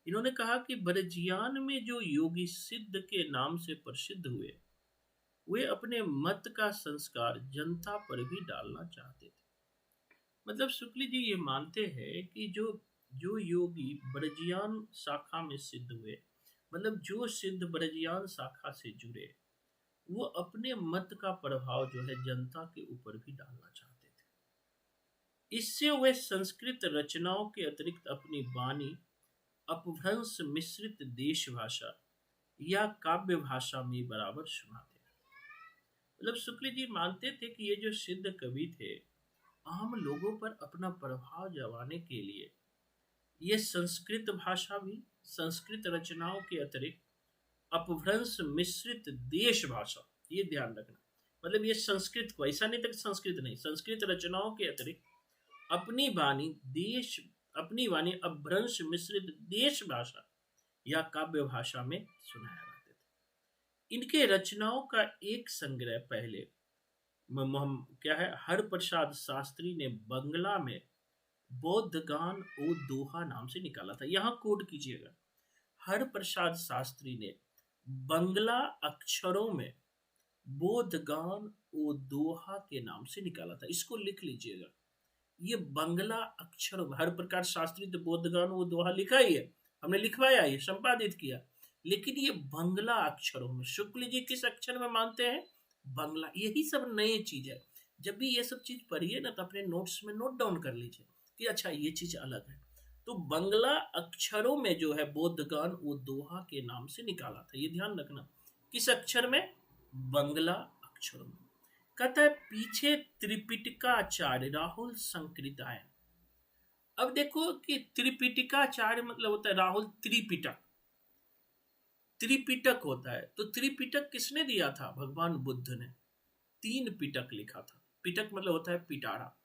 इन्होंने कहा कि ब्रजियान में जो योगी सिद्ध के नाम से प्रसिद्ध हुए वे अपने मत का संस्कार जनता पर भी डालना चाहते थे। मतलब शुक्ल जी ये मानते हैं कि जो योगी ब्रजियान शाखा में सिद्ध हुए, मतलब जो सिद्ध ब्रजियान शाखा से जुड़े, वो अपने मत का प्रभाव जो है जनता के ऊपर भी डालना चाहते थे। इससे वे संस्कृत रचनाओं के अतिरिक्त अपनी वाणी अपभ्रंश मिश्रित देश भाषा या काव्य भाषा में बराबर सुनाते हैं। मतलब शुक्ल जी मानते थे कि ये जो सिद्ध कवि थे आम लोगों पर अपना प्रभाव जमाने के लिए ये संस्कृत भाषा भी, संस्कृत रचनाओं के अतिरिक्त अपभ्रंश मिश्रित देश भाषा, ये ध्यान रखना। मतलब ये संस्कृत को, ऐसा नहीं था कि संस्कृत नहीं, संस्कृत रचनाओं के अतिरिक्त अपनी वाणी अपभ्रंश मिश्रित देश भाषा या काव्य भाषा में सुनाया करते थे। इनके रचनाओं का एक संग्रह पहले क्या है, हरप्रसाद शास्त्री ने बंगला में बौद्ध गान ओ दोहा नाम से निकाला था। यहाँ कोड कीजिएगा, हरप्रसाद शास्त्री ने बंगला अक्षरों में बौद्ध गान ओ दोहा के नाम से निकाला था। इसको लिख लीजिएगा, ये बंगला अक्षर, हरप्रसाद शास्त्री तो बौद्ध गान वो दोहा लिखा ही है, हमने लिखवाया, ये संपादित किया, लेकिन ये बंगला अक्षरों में। शुक्ल जी किस अक्षर में मानते हैं? बंगला। यही सब नई चीज है। जब भी ये सब चीज पढ़िए ना तो अपने नोट्स में नोट डाउन कर लीजिए कि अच्छा ये चीज अलग है। तो बंगला अक्षरों में जो है बौद्ध गान वो दोहा के नाम से निकाला था, ये ध्यान रखना। किस अक्षर में? बंगला अक्षरों में। कहता है पीछे त्रिपिटकाचार्य राहुल संकृतायन। अब देखो कि त्रिपिटकाचार्य मतलब होता है राहुल त्रिपिटक, त्रिपिटक होता है। तो त्रिपिटक किसने दिया था? भगवान बुद्ध ने 3 पिटक लिखा था। पिटक मतलब होता है पिटारा,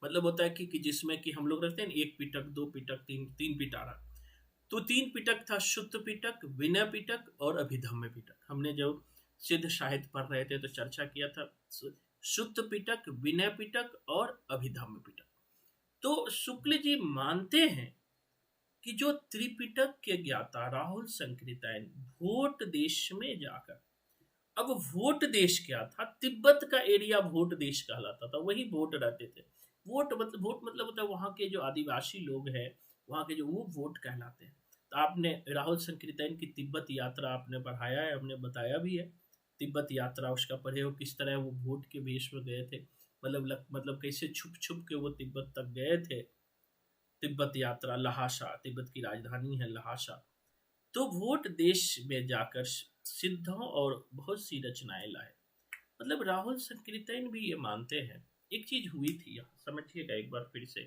मतलब होता है कि जिसमें कि हम लोग रखते हैं 1 पिटक, 2 पिटक, 3 पिटारा। तो 3 पिटक था, शुद्ध पिटक, विनय पिटक और अभिधम्य पिटक। हमने जब सिद्ध साहित्य पढ़ रहे थे तो चर्चा किया था शुद्ध पिटक, विनय पिटक और अभिधम्य पिटक। तो शुक्ल जी मानते हैं कि जो त्रिपिटक के ज्ञाता राहुल संकृतायन भोट देश में जाकर अब वोट देश क्या था? तिब्बत का एरिया वोट देश कहलाता था, वही वोट रहते थे। वोट मतलब होता है वहाँ के जो आदिवासी लोग हैं, वहाँ के जो, वो वोट कहलाते हैं। तो आपने राहुल संकृतन की तिब्बत यात्रा आपने पढ़ाया है, हमने बताया भी है। तिब्बत यात्रा उसका पढ़े हो, किस तरह वो वोट के वेश में गए थे, मतलब कैसे छुप छुप के वो तिब्बत तक गए थे। तिब्बत यात्रा, लहासा, तिब्बत की राजधानी है लहासा। तो वोट देश में जाकर सिद्धों और बहुत सी रचनाएं लाए। मतलब राहुल संकीर्तन भी ये मानते हैं। एक चीज हुई थी, यहाँ समझिएगा एक बार फिर से,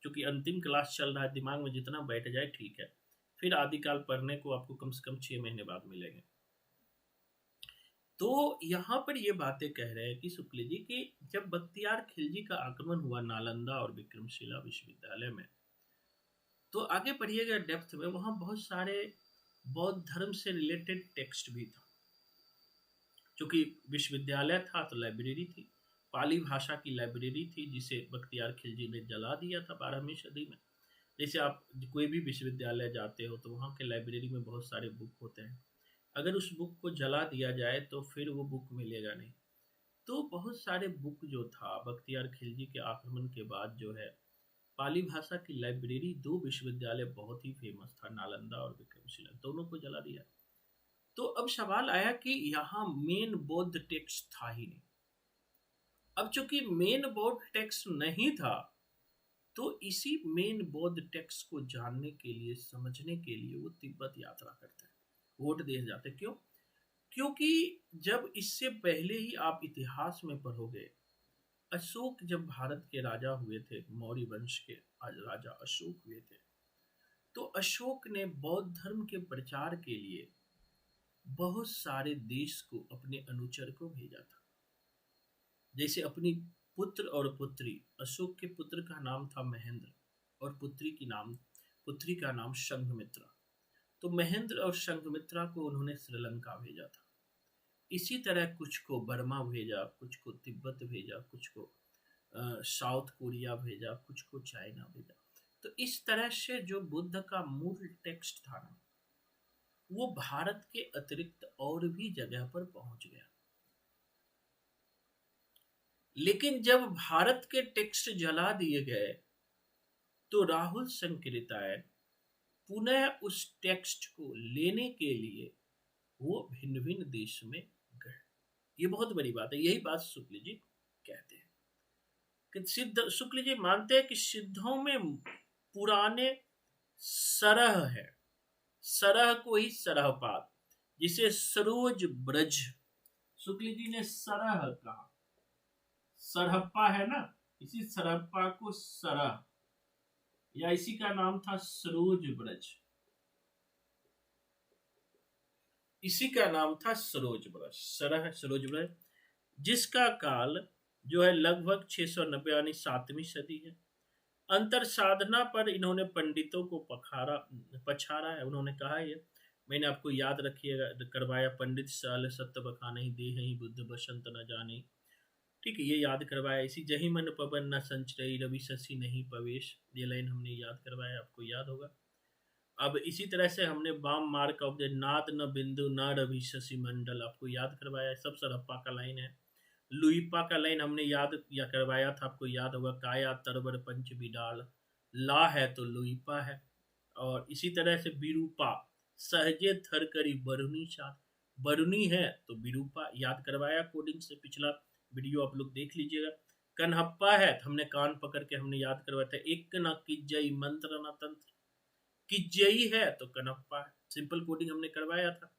क्योंकि अंतिम क्लास चल रहा है, दिमाग में जितना बैठ जाए ठीक है। फिर आदिकाल पढ़ने को आपको कम से कम 6 महीने बाद मिलेंगे। तो यहाँ पर ये बातें कह रहे हैं कि शुक्ल जी कि जब बख्तियार खिलजी का आक्रमण हुआ नालंदा और विक्रमशिला विश्वविद्यालय में, तो आगे पढ़िएगा डेप्थ में, वहाँ बहुत सारे बौद्ध धर्म से रिलेटेड टेक्स्ट भी था। क्योंकि विश्वविद्यालय था तो लाइब्रेरी थी, पाली भाषा की लाइब्रेरी थी, जिसे बख्तियार खिलजी ने जला दिया था 12वीं सदी में। जैसे आप कोई भी विश्वविद्यालय जाते हो तो वहाँ के लाइब्रेरी में बहुत सारे बुक होते हैं, अगर उस बुक को जला दिया जाए तो फिर वो बुक मिलेगा नहीं। तो बहुत सारे बुक जो था बख्तियार खिलजी के आक्रमण के बाद जो है, पाली भाषा की लाइब्रेरी, 2 विश्वविद्यालय बहुत ही फेमस था, नालंदा और विक्रमशिला, दोनों को जला दिया। तो अब सवाल आया कि यहाँ मेन बौद्ध टेक्स्ट था ही नहीं। अब चूंकि मेन बौद्ध टेक्स्ट नहीं था, तो इसी मेन बौद्ध टेक्स्ट को जानने के लिए, समझने के लिए वो तिब्बत यात्रा करते हैं, वोट दे जाते। क्यों? क्योंकि जब इससे पहले ही आप इतिहास में पढ़ोगे, अशोक जब भारत के राजा हुए थे, मौर्य वंश के राजा अशोक हुए थे, तो अशोक ने बौद्ध धर्म के प्रचार के लिए बहुत सारे देश को अपने अनुचर को भेजा था। जैसे अपनी पुत्र और पुत्री, अशोक के पुत्र का नाम था महेंद्र और पुत्री का नाम संघमित्रा। तो महेंद्र और संघमित्रा को उन्होंने श्रीलंका भेजा था। इसी तरह कुछ को बर्मा भेजा, कुछ को तिब्बत भेजा, कुछ को साउथ कोरिया भेजा, कुछ को चाइना भेजा। तो इस तरह से जो बुद्ध का मूल टेक्स्ट था ना, वो भारत के अतिरिक्त और भी जगह पर पहुंच गया। लेकिन जब भारत के टेक्स्ट जला दिए गए, तो राहुल संकीर्तन पुनः उस टेक्स्ट को लेने के लिए वो भिन्न भिन्न देश में गए। ये बहुत बड़ी बात है। यही बात शुक्ल जी कहते हैं कि शुक्ल जी मानते हैं कि सिद्धों में पुराने सरह है, सरह को ही सरहपात, जिसे सरोज ब्रज, शुक्ल जी ने सरह कहा। सरहप्पा है ना, इसी सरहप्पा को सरह, या इसी का नाम था सरोज ब्रज, इसी का नाम था सरोज ब्रज, सरह सरोज ब्रज, जिसका काल जो है लगभग 690 यानी 7वीं सदी है। अंतर साधना पर इन्होंने पंडितों को पछाड़ा है। उन्होंने कहा है, मैंने आपको याद रखिएगा करवाया, पंडित साल सत्य बखाने ही दे ही बुद्ध बसंत न जाने, ठीक है, ये याद करवाया। इसी जही मन पवन न संचरई रवि शशि नहीं पवेश, ये लाइन हमने याद करवाया, आपको याद होगा। अब इसी तरह से हमने बाम मार्क ऑफ द नाद न बिंदु न रवि शशि मंडल, आपको याद करवाया। सब सरहप्पा का लाइन है। लुईपा का लाइन हमने याद या करवाया था, आपको याद होगा, काया तरबर पंच बिडाल, ला है तो लुईपा है। और इसी तरह से बिरूपा, सहजे थर करी बरुनी साथ, बरुनी है तो बिरूपा, याद करवाया कोडिंग से, पिछला वीडियो आप लोग देख लीजिएगा। कन्हप्पा है तो हमने कान पकड़ के हमने याद करवाया था, एक न किज्जई मंत्र न तंत्र, किज्जई है तो कन्हप्पा है, सिंपल कोडिंग हमने करवाया था।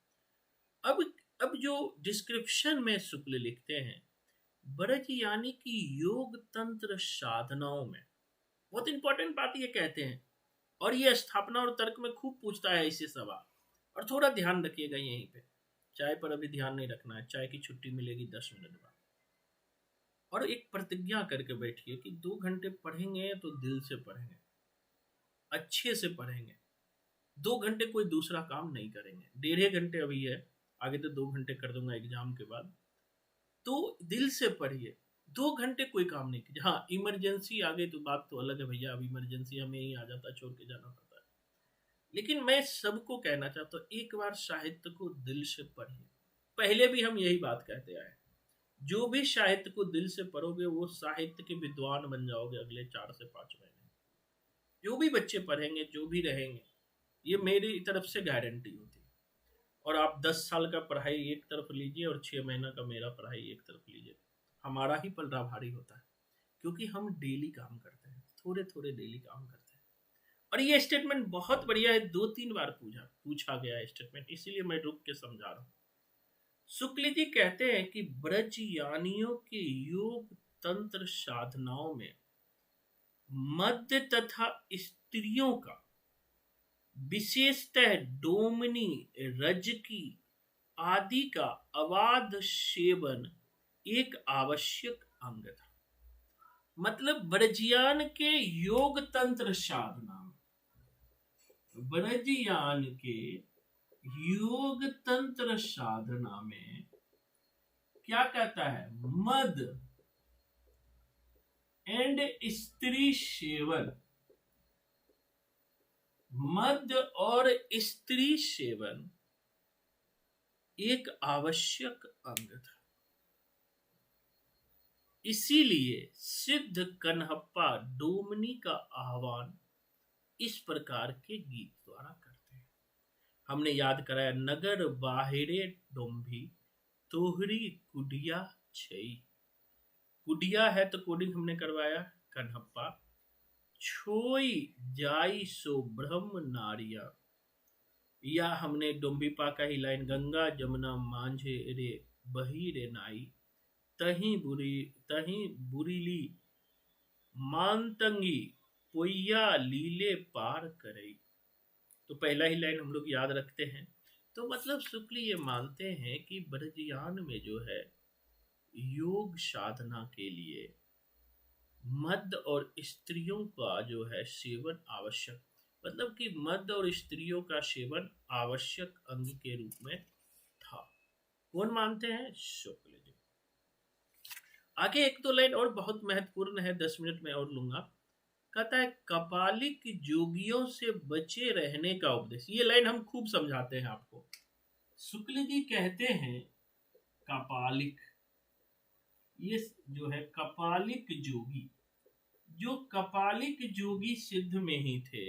अब जो डिस्क्रिप्शन में शुक्ल लिखते हैं, ब्रज यानी कि योग तंत्र साधनाओं में, बहुत इंपॉर्टेंट बात ये कहते हैं, और ये स्थापना और तर्क में खूब पूछता है इससे सवाल। और थोड़ा ध्यान रखिएगा यहीं पे, चाय पर अभी ध्यान नहीं रखना है, चाय की छुट्टी मिलेगी 10 मिनट बाद। और एक प्रतिज्ञा करके बैठिए कि 2 घंटे पढ़ेंगे तो दिल से पढ़ेंगे, अच्छे से पढ़ेंगे। 2 घंटे कोई दूसरा काम नहीं करेंगे, 1.5 घंटे अभी है, आगे तो 2 घंटे कर दूंगा एग्जाम के बाद। तो दिल से पढ़िए, 2 घंटे कोई काम नहीं कीजिए। हाँ, इमरजेंसी आ गई तो बात तो अलग है भैया, अब इमरजेंसी हमें ही आ जाता, छोड़ के जाना पड़ता है। लेकिन मैं सबको कहना चाहता हूँ, एक बार साहित्य को दिल से पढ़िए, पहले भी हम यही बात कहते आए, जो भी साहित्य को दिल से पढ़ोगे वो साहित्य के विद्वान बन जाओगे अगले 4 से 5 महीने। जो भी बच्चे पढ़ेंगे, जो भी रहेंगे, ये मेरी तरफ से गारंटी होती है। और आप 10 साल का पढ़ाई एक तरफ लीजिए और 6 महीना का मेरा पढ़ाई एक तरफ लीजिए, हमारा ही पलड़ा भारी होता है, क्योंकि हम डेली काम करते हैं, थोड़े थोड़े डेली काम करते हैं। और ये स्टेटमेंट बहुत बढ़िया है, 2-3 बार पूछा गया है स्टेटमेंट, इसीलिए मैं रुक के समझा रहा हूं। शुक्ल जी कहते हैं कि ब्रजयानियों के योग तंत्र साधनाओं में मध्य तथा स्त्रियों का, विशेषतः डोमनी, रजकी आदि का अबाध सेवन एक आवश्यक अंग था। मतलब ब्रजयान के योग तंत्र साधना में, ब्रजयान के योग तंत्र साधना में क्या कहता है, मद एंड स्त्री सेवन, मद और स्त्री सेवन एक आवश्यक अंग था। इसीलिए सिद्ध कन्हप्पा डोमनी का आह्वान इस प्रकार के गीत द्वारा करते हैं। हमने याद कराया, नगर बाहिरे डोम्भी तोहरी कुडिया छई। कुडिया है तो कोडिंग हमने करवाया कन्हप्पा। छोई जाई सो ब्रह्म नारिया, या हमने डोम्भिपा का ही लाइन, गंगा जमुना मांझे रे बही रे नाई, तही बुरीली मानतंगी पोइया लीले पार करई। तो पहला ही लाइन हम लोग याद रखते हैं। तो मतलब शुक्ल ये मानते हैं कि ब्रजयान में जो है योग साधना के लिए मद और स्त्रियों का जो है सेवन आवश्यक, मतलब कि मद और स्त्रियों का सेवन आवश्यक अंग के रूप में था। कौन मानते हैं? शुक्ल जी। आगे 1-2 लाइन और बहुत महत्वपूर्ण है, 10 मिनट में और लूंगा। कहता है कपालिक जोगियों से बचे रहने का उपदेश। ये लाइन हम खूब समझाते हैं आपको। शुक्ल जी कहते हैं कपालिक, ये जो है कपालिक जोगी, जो कपालिक जोगी सिद्ध में ही थे,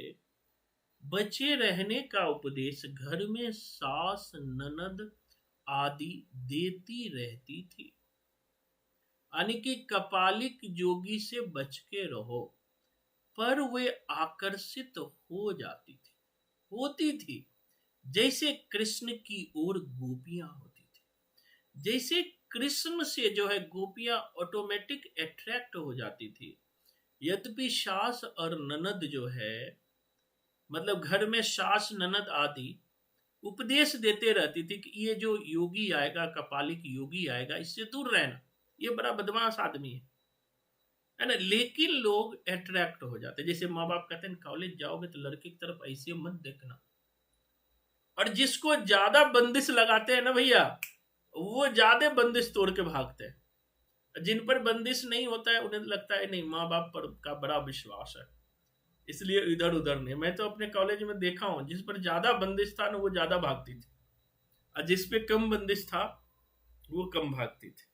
बचे रहने का उपदेश घर में सास ननद आदि देती रहती थी। यानी कि कपालिक जोगी से बच के रहो, पर वे आकर्षित हो जाती थी, होती थी, जैसे कृष्ण की ओर गोपियां होती थी। जैसे कृष्ण से जो है गोपियां ऑटोमेटिक अट्रैक्ट हो जाती थी। यद्यपि सास और ननद जो है, मतलब घर में सास ननद आदि उपदेश देते रहती थी कि ये जो योगी आएगा, कपालिक योगी आएगा, इससे दूर रहना, ये बड़ा बदमाश आदमी है ना। लेकिन लोग अट्रैक्ट हो जाते, जैसे माँ बाप कहते हैं कॉलेज जाओगे तो लड़की की तरफ ऐसे मत देखना। और जिसको ज्यादा बंदिश लगाते हैं ना भैया, वो ज्यादा बंदिश तोड़ के भागते हैं। जिन पर बंदिश नहीं होता है उन्हें लगता है नहीं, माँ बाप पर का बड़ा विश्वास है, इसलिए इधर उधर नहीं। मैं तो अपने कॉलेज में देखा हूं, जिस पर ज्यादा बंदिश था ना वो ज्यादा भागती थी, और जिस पे कम बंदिश था वो कम भागती थी।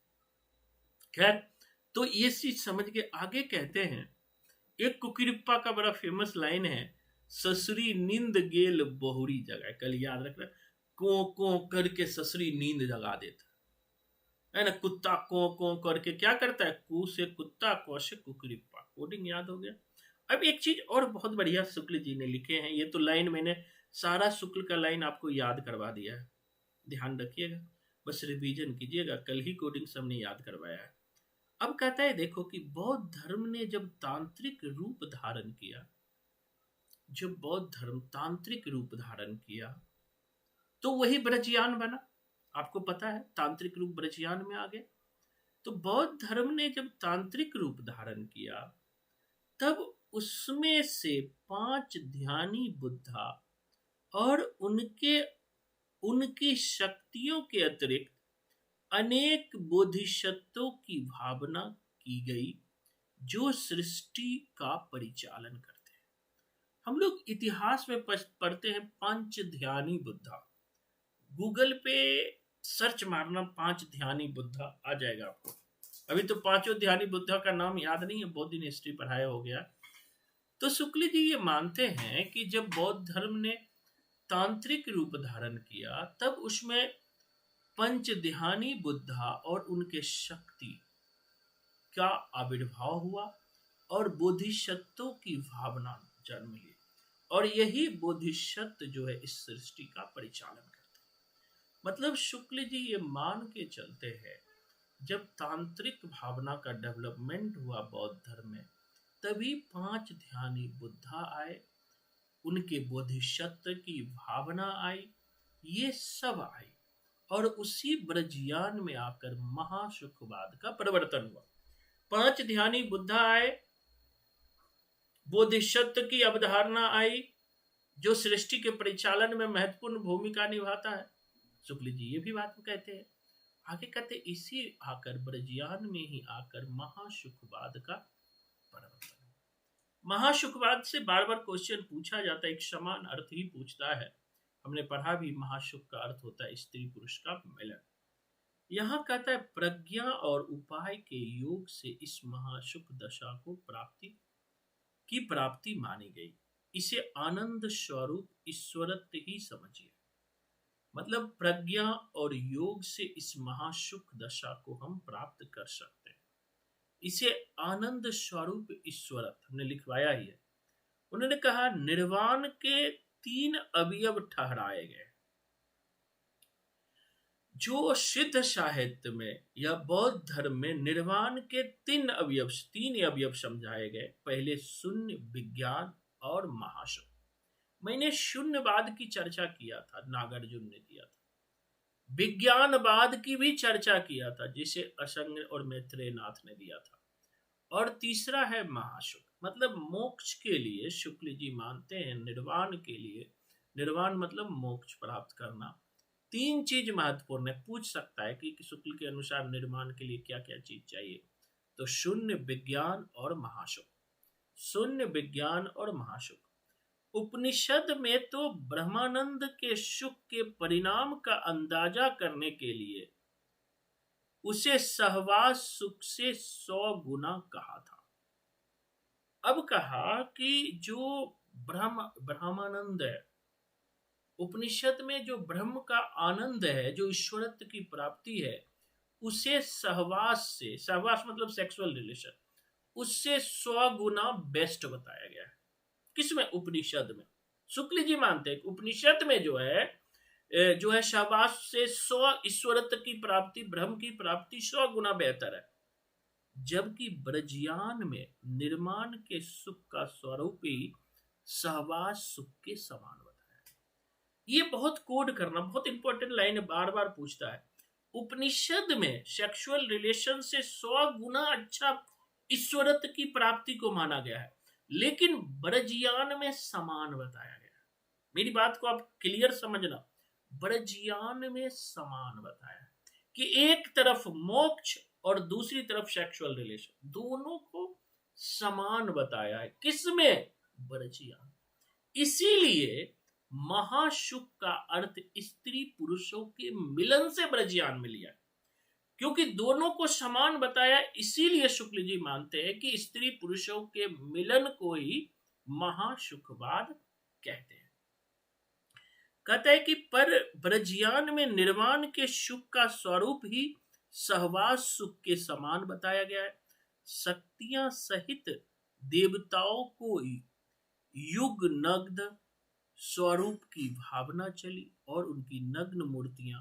खैर, तो ये चीज समझ के आगे कहते हैं, एक कुकिरिप्पा का बड़ा फेमस लाइन है, ससुरी नींद गेल बहुरी जगह। कल याद रखना, को करके ससुरी नींद जगा देता है ना। कुत्ता को करके क्या करता है, कू से कुत्ता, को से कुकिरिप्पा। कोडिंग याद हो गया। अब एक चीज और बहुत बढ़िया शुक्ल जी ने लिखे हैं, ये तो लाइन मैंने सारा शुक्ल का लाइन आपको याद करवा दिया है, ध्यान रखिएगा, बस रिवीजन कीजिएगा, कल ही कोडिंग से हमने याद करवाया है। अब कहता है देखो कि बौद्ध धर्म ने जब तांत्रिक रूप धारण किया, जब बौद्ध धर्म तांत्रिक रूप धारण किया तो वही ब्रजयान बना। आपको पता है तांत्रिक रूप ब्रजयान में आ गया। तो बौद्ध धर्म ने जब तांत्रिक रूप धारण किया, तब उसमें से 5 ध्यानी बुद्धा और उनकी शक्तियों के अतिरिक्त अनेक बोधिसत्वों की भावना की गई, जो सृष्टि का परिचालन करते हैं। हम लोग इतिहास में पढ़ते हैं 5 ध्यानी बुद्धा। गूगल पे सर्च मारना 5 ध्यानी बुद्धा, आ जाएगा आपको। अभी तो 5 ध्यानी बुद्धा का नाम याद नहीं है, बहुत दिन हिस्ट्री पढ़ाया हो गया। तो शुक्ल जी ये मानते हैं कि जब बौद्ध धर्म ने तांत्रिक रूप धारण किया तब उसमें पंच ध्यानी बुद्धा और उनके शक्ति का आविर्भाव हुआ और बोधिसत्वों की भावना जन्म ली, और यही बोधिसत्व जो है इस सृष्टि का परिचालन करते हैं। मतलब शुक्ल जी ये मान के चलते हैं जब तांत्रिक भावना का डेवलपमेंट हुआ बौद्ध धर्म में, तभी 5 ध्यानी बुद्धा आए, उनके बोधिसत्व की भावना आई, ये सब आई, और उसी ब्रजयान में आकर महासुखवाद का परिवर्तन हुआ। 5 ध्यानी बुद्धा आए, बोधिसत्व की अवधारणा आई जो सृष्टि के परिचालन में महत्वपूर्ण भूमिका निभाता है। शुक्ल जी ये भी बात कहते हैं। आगे कहते इसी आकर ब्रजयान में ही आकर महासुखवाद का परिवर्तन। महासुखवाद से बार बार क्वेश्चन पूछा जाता है, एक समान अर्थ ही पूछता है। हमने पढ़ा भी महासुख का अर्थ होता है स्त्री पुरुष का मिलन। यहाँ कहता है प्रज्ञा और उपाय के योग से इस महासुख दशा को प्राप्ति मानी गई। इसे आनंद स्वरूप ईश्वरत्व ही समझिए। मतलब प्रज्ञा और योग से इस महासुख दशा को हम प्राप्त कर सकते हैं। इसे आनंद स्वरूप ईश्वरत्व हमने लिखवाया ही है। उन्होंने कहा निर्वाण के 3 अवयव ठहराए गए जो सिद्ध साहित्य में या बौद्ध धर्म में निर्वाण के 3 अवयव समझाए गए। पहले शून्य, विज्ञान और महासुख। मैंने शून्यवाद की चर्चा किया था, नागार्जुन ने किया था। विज्ञानवाद की भी चर्चा किया था जिसे असंग और मैत्रेय नाथ ने दिया था। और तीसरा है महासुख, मतलब मोक्ष के लिए शुक्ल जी मानते हैं निर्वाण के लिए, निर्वाण मतलब मोक्ष प्राप्त करना, 3 चीज महत्वपूर्ण है। पूछ सकता है कि शुक्ल के अनुसार निर्माण के लिए क्या क्या चीज चाहिए, तो शून्य, विज्ञान और महासुख। शून्य, विज्ञान और महासुख। उपनिषद में तो ब्रह्मानंद के सुख के परिणाम का अंदाजा करने के लिए उसे सहवास सुख से 100 गुना कहा था। अब कहा कि जो ब्रह्मानंद है, उपनिषद में जो ब्रह्म का आनंद है, जो ईश्वरत्व की प्राप्ति है, उसे सहवास से, सहवास मतलब सेक्सुअल रिलेशन, उससे 100 गुना बेस्ट बताया गया है। किसमें? उपनिषद में। शुक्ल जी मानते हैं उपनिषद में जो है सहवास से 100 ईश्वरत्व की प्राप्ति, ब्रह्म की प्राप्ति 100 गुना बेहतर है। जबकि ब्रजयान में निर्माण के सुख का स्वरूप ही सहवास सुख के समान बताया। ये बहुत कोड करना, बहुत इंपॉर्टेंट लाइन है, बार बार पूछता है। उपनिषद में सेक्सुअल रिलेशन से 100 गुना अच्छा ईश्वरत्व की प्राप्ति को माना गया है, लेकिन ब्रजयान में समान बताया गया। मेरी बात को आप क्लियर समझना, ब्रजयान में समान बताया कि एक तरफ मोक्ष और दूसरी तरफ सेक्सुअल रिलेशन, दोनों को समान बताया है। किसमें? ब्रजयान। इसीलिए महासुख का अर्थ स्त्री पुरुषों के मिलन से ब्रजयान में लिया, क्योंकि दोनों को समान बताया। इसीलिए शुक्ल जी मानते हैं कि स्त्री पुरुषों के मिलन को ही महासुखवाद कहते हैं। कहता है कि पर ब्रजयान में निर्वाण के सुख का स्वरूप ही सहवास सुख के समान बताया गया है। शक्तियां सहित देवताओं को युग नग्न स्वरूप की भावना चली और उनकी नग्न मूर्तियां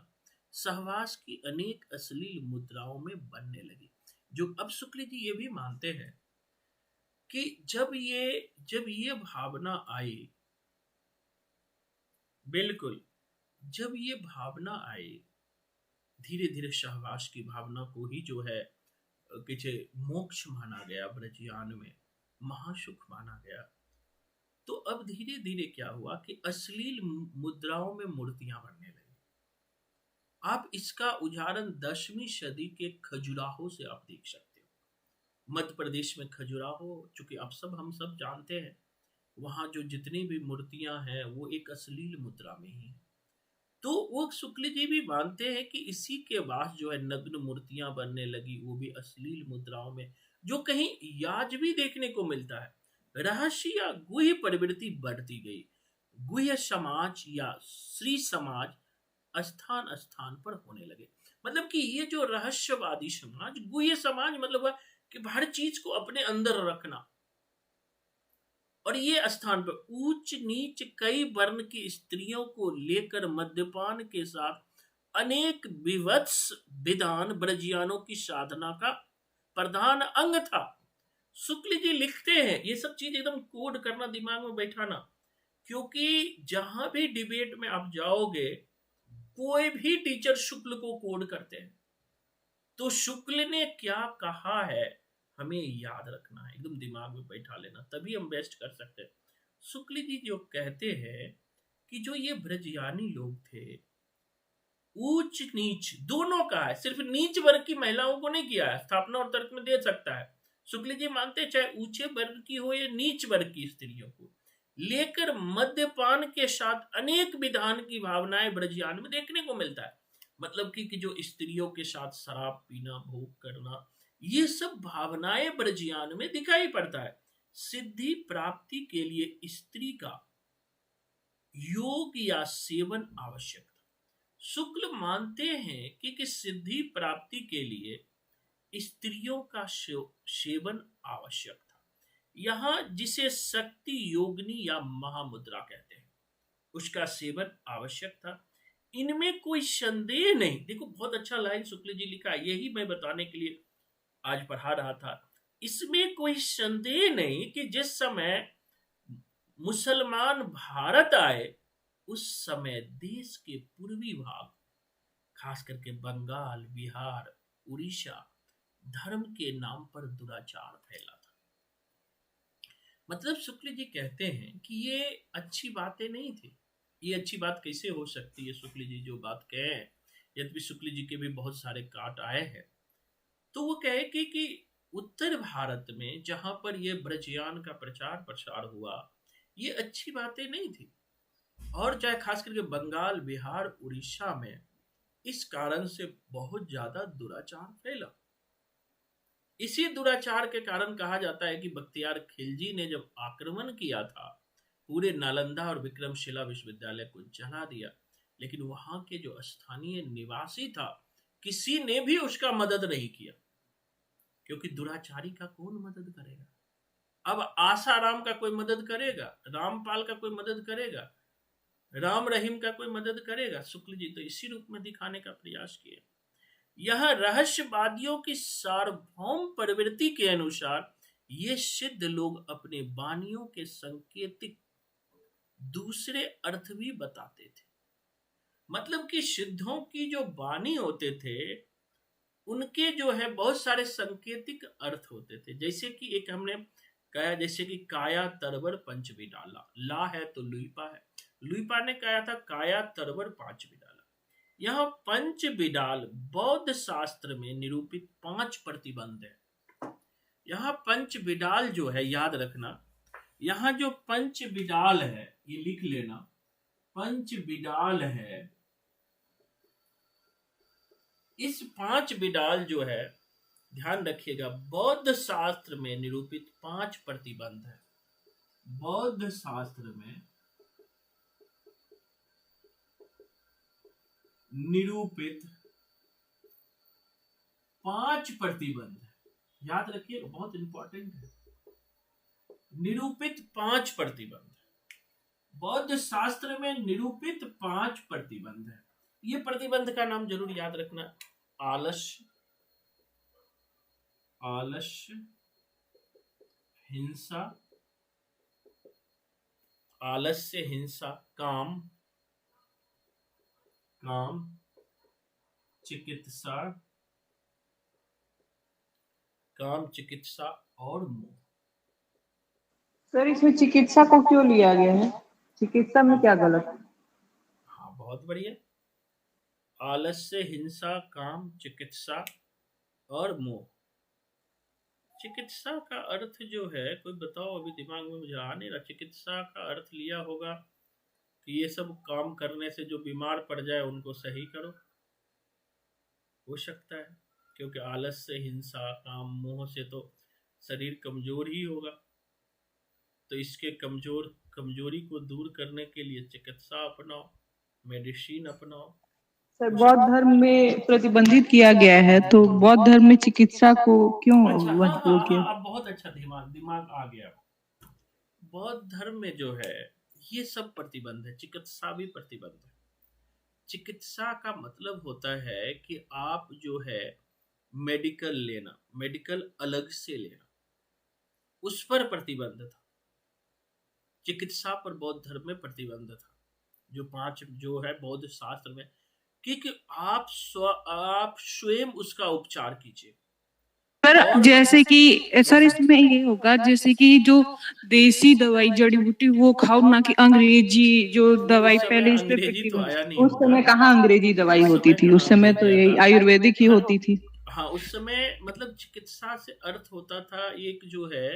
सहवास की अनेक अश्लील मुद्राओं में बनने लगी। जो अब शुक्ल जी ये भी मानते हैं कि जब ये भावना आई, बिल्कुल जब ये भावना आई, धीरे धीरे सहवास की भावना को ही जो है कि मोक्ष माना गया, ब्रजयान में महासुख माना गया। तो अब धीरे धीरे क्या हुआ कि अश्लील मुद्राओं में मूर्तियां बनने लगी। आप इसका उदाहरण 10वीं सदी के खजुराहो से आप देख सकते हो। मध्य प्रदेश में खजुराहो, चूंकि हम सब जानते हैं, वहां जो जितनी भी मूर्तियां हैं वो एक अश्लील मुद्रा में ही है। तो वो शुक्ल जी भी मानते हैं कि इसी के बाद जो है नग्न मूर्तियां बनने लगी, वो भी अश्लील मुद्राओं में, जो कहीं याज भी देखने को मिलता है। रहस्य या गुह्य प्रवृत्ति बढ़ती गई। गुह्य समाज या श्री समाज स्थान स्थान पर होने लगे। मतलब कि ये जो रहस्यवादी समाज, गुह्य समाज मतलब है कि हर चीज को अपने अंदर रखना, और ये स्थान पर ऊंच नीच कई वर्ण की स्त्रियों को लेकर मद्यपान के साथ अनेक विवत्स विधान ब्रजियानों की साधना का प्रधान अंग था। शुक्ल जी लिखते हैं, ये सब चीज एकदम कोड करना, दिमाग में बैठाना, क्योंकि जहां भी डिबेट में आप जाओगे, कोई भी टीचर शुक्ल को कोड करते हैं, तो शुक्ल ने क्या कहा है हमें याद रखना है, एकदम दिमाग में बैठा लेना, तभी हम बेस्ट कर सकते हैं। शुक्ल जी जो कहते हैं कि जो ये ब्रजयानी लोग थे, ऊंच नीच दोनों का है, सिर्फ नीच वर्ग की महिलाओं को नहीं किया है, स्थापना और तर्क में दे सकता है। शुक्ल जी मानते चाहे ऊंचे वर्ग की हो या नीच वर्ग की स्त्रियों को लेकर मद्यपान के साथ अनेक विधान की भावनाएं ब्रजयान में देखने को मिलता है। मतलब कि जो स्त्रियों के साथ शराब पीना, भोग करना, ये सब भावनाएं ब्रजयान में दिखाई पड़ता है। सिद्धि प्राप्ति के लिए स्त्री का योग या सेवन आवश्यक था। शुक्ल मानते हैं कि सिद्धि प्राप्ति के लिए स्त्रियों का सेवन आवश्यक था। यहाँ जिसे शक्ति योगिनी या महामुद्रा कहते हैं, उसका सेवन आवश्यक था। इनमें कोई संदेह नहीं। देखो बहुत अच्छा लाइन शुक्ल जी लिखा है, यही मैं बताने के लिए आज पढ़ा रहा था। इसमें कोई संदेह नहीं कि जिस समय मुसलमान भारत आए, उस समय देश के पूर्वी भाग, खास करके बंगाल, बिहार, उड़ीसा, धर्म के नाम पर दुराचार फैला था। मतलब शुक्ल जी कहते हैं कि ये अच्छी बातें नहीं थी। ये अच्छी बात कैसे हो सकती है, शुक्ल जी जो बात कहे, यद्यपि शुक्ल जी के भी बहुत सारे काट आए हैं, तो वो कहे कि उत्तर भारत में जहां पर ये ब्रजयान का प्रचार प्रसार हुआ, ये अच्छी बातें नहीं थी। और चाहे खास करके बंगाल, बिहार, उड़ीसा में इस कारण से बहुत ज्यादा दुराचार फैला। इसी दुराचार के कारण कहा जाता है कि बख्तियार खिलजी ने जब आक्रमण किया था, पूरे नालंदा और विक्रमशिला विश्वविद्यालय को जला दिया, लेकिन वहां के जो स्थानीय निवासी था, किसी ने भी उसका मदद नहीं किया, क्योंकि दुराचारी का कौन मदद करेगा। अब आसाराम का कोई मदद करेगा, रामपाल का कोई मदद करेगा, राम रहीम का कोई मदद करेगा? शुक्ल जी तो इसी रूप में दिखाने का प्रयास किए। यह रहस्यवादियों की सार्वभौम प्रवृत्ति के अनुसार ये सिद्ध लोग अपने वाणियों के संकेतिक दूसरे अर्थ भी बताते थे। मतलब कि सिद्धों की जो वाणी होते थे, उनके जो है बहुत सारे संकेतिक अर्थ होते थे। जैसे कि एक हमने कहा, जैसे कि काया तरवर पंच बिडाला, ला है तो लुईपा है, लुईपा ने कहा था काया तरवर पांच बिडाला। यह पंच बिडाल बौद्ध शास्त्र में निरूपित 5 प्रतिबंध है। यहाँ पंच बिडाल जो है, याद रखना, यहाँ जो पंच बिडाल है, ये लिख लेना, पंच बिडाल है, इस 5 बिडाल जो है, ध्यान रखिएगा, बौद्ध शास्त्र में निरूपित 5 प्रतिबंध है। बौद्ध शास्त्र में निरूपित 5 प्रतिबंध है, याद रखिएगा, बहुत इंपॉर्टेंट है। निरूपित 5 प्रतिबंध, बौद्ध शास्त्र में निरूपित 5 प्रतिबंध है। ये प्रतिबंध का नाम जरूर याद रखना, आलस्य, आलस्य, हिंसा, आलस्य, हिंसा, काम, काम, चिकित्सा, काम, चिकित्सा और मोह। सर इसमें चिकित्सा को क्यों लिया गया है? चिकित्सा में क्या गलत है? हाँ बहुत बढ़िया। आलस्य, हिंसा, काम, चिकित्सा और मोह। चिकित्सा का अर्थ जो है, कोई बताओ, अभी दिमाग में मुझे आ नहीं रहा। चिकित्सा का अर्थ लिया होगा ये सब काम करने से जो बीमार पड़ जाए उनको सही करो, हो सकता है, क्योंकि आलस से, हिंसा, काम, मोह से तो शरीर कमजोर ही होगा। तो इसके कमजोरी को दूर करने के लिए चिकित्सा अपनाओ, मेडिसिन अपनाओ। सर बौद्ध धर्म में प्रतिबंधित किया गया है, तो बौद्ध धर्म में चिकित्सा को क्यों अच्छा, वो किया? अब बहुत अच्छा दिमाग आ गया। बौद्ध धर्म में जो है ये सब प्रतिबंध है, चिकित्सा भी प्रतिबंध है। चिकित्सा का मतलब होता है कि आप जो है मेडिकल लेना, मेडिकल अलग से लेना, उस पर प्रतिबंध था। चिकित्सा पर बौद्ध धर्म में प्रतिबंध था, जो 5 जो है बौद्ध शास्त्र में, क्योंकि आप स्वयं उसका उपचार कीजिए। पर जैसे कि सर इसमें ये होगा जैसे कि जो देसी दवाई जड़ी बूटी वो खाओ, ना कि अंग्रेजी जो दवाई पहले इस पे अंग्रेजी तो आया नहीं, उस समय कहाँ अंग्रेजी दवाई होती थी, उस समय तो यही आयुर्वेदिक ही होती थी। हाँ, उस समय मतलब चिकित्सा से अर्थ होता था एक जो है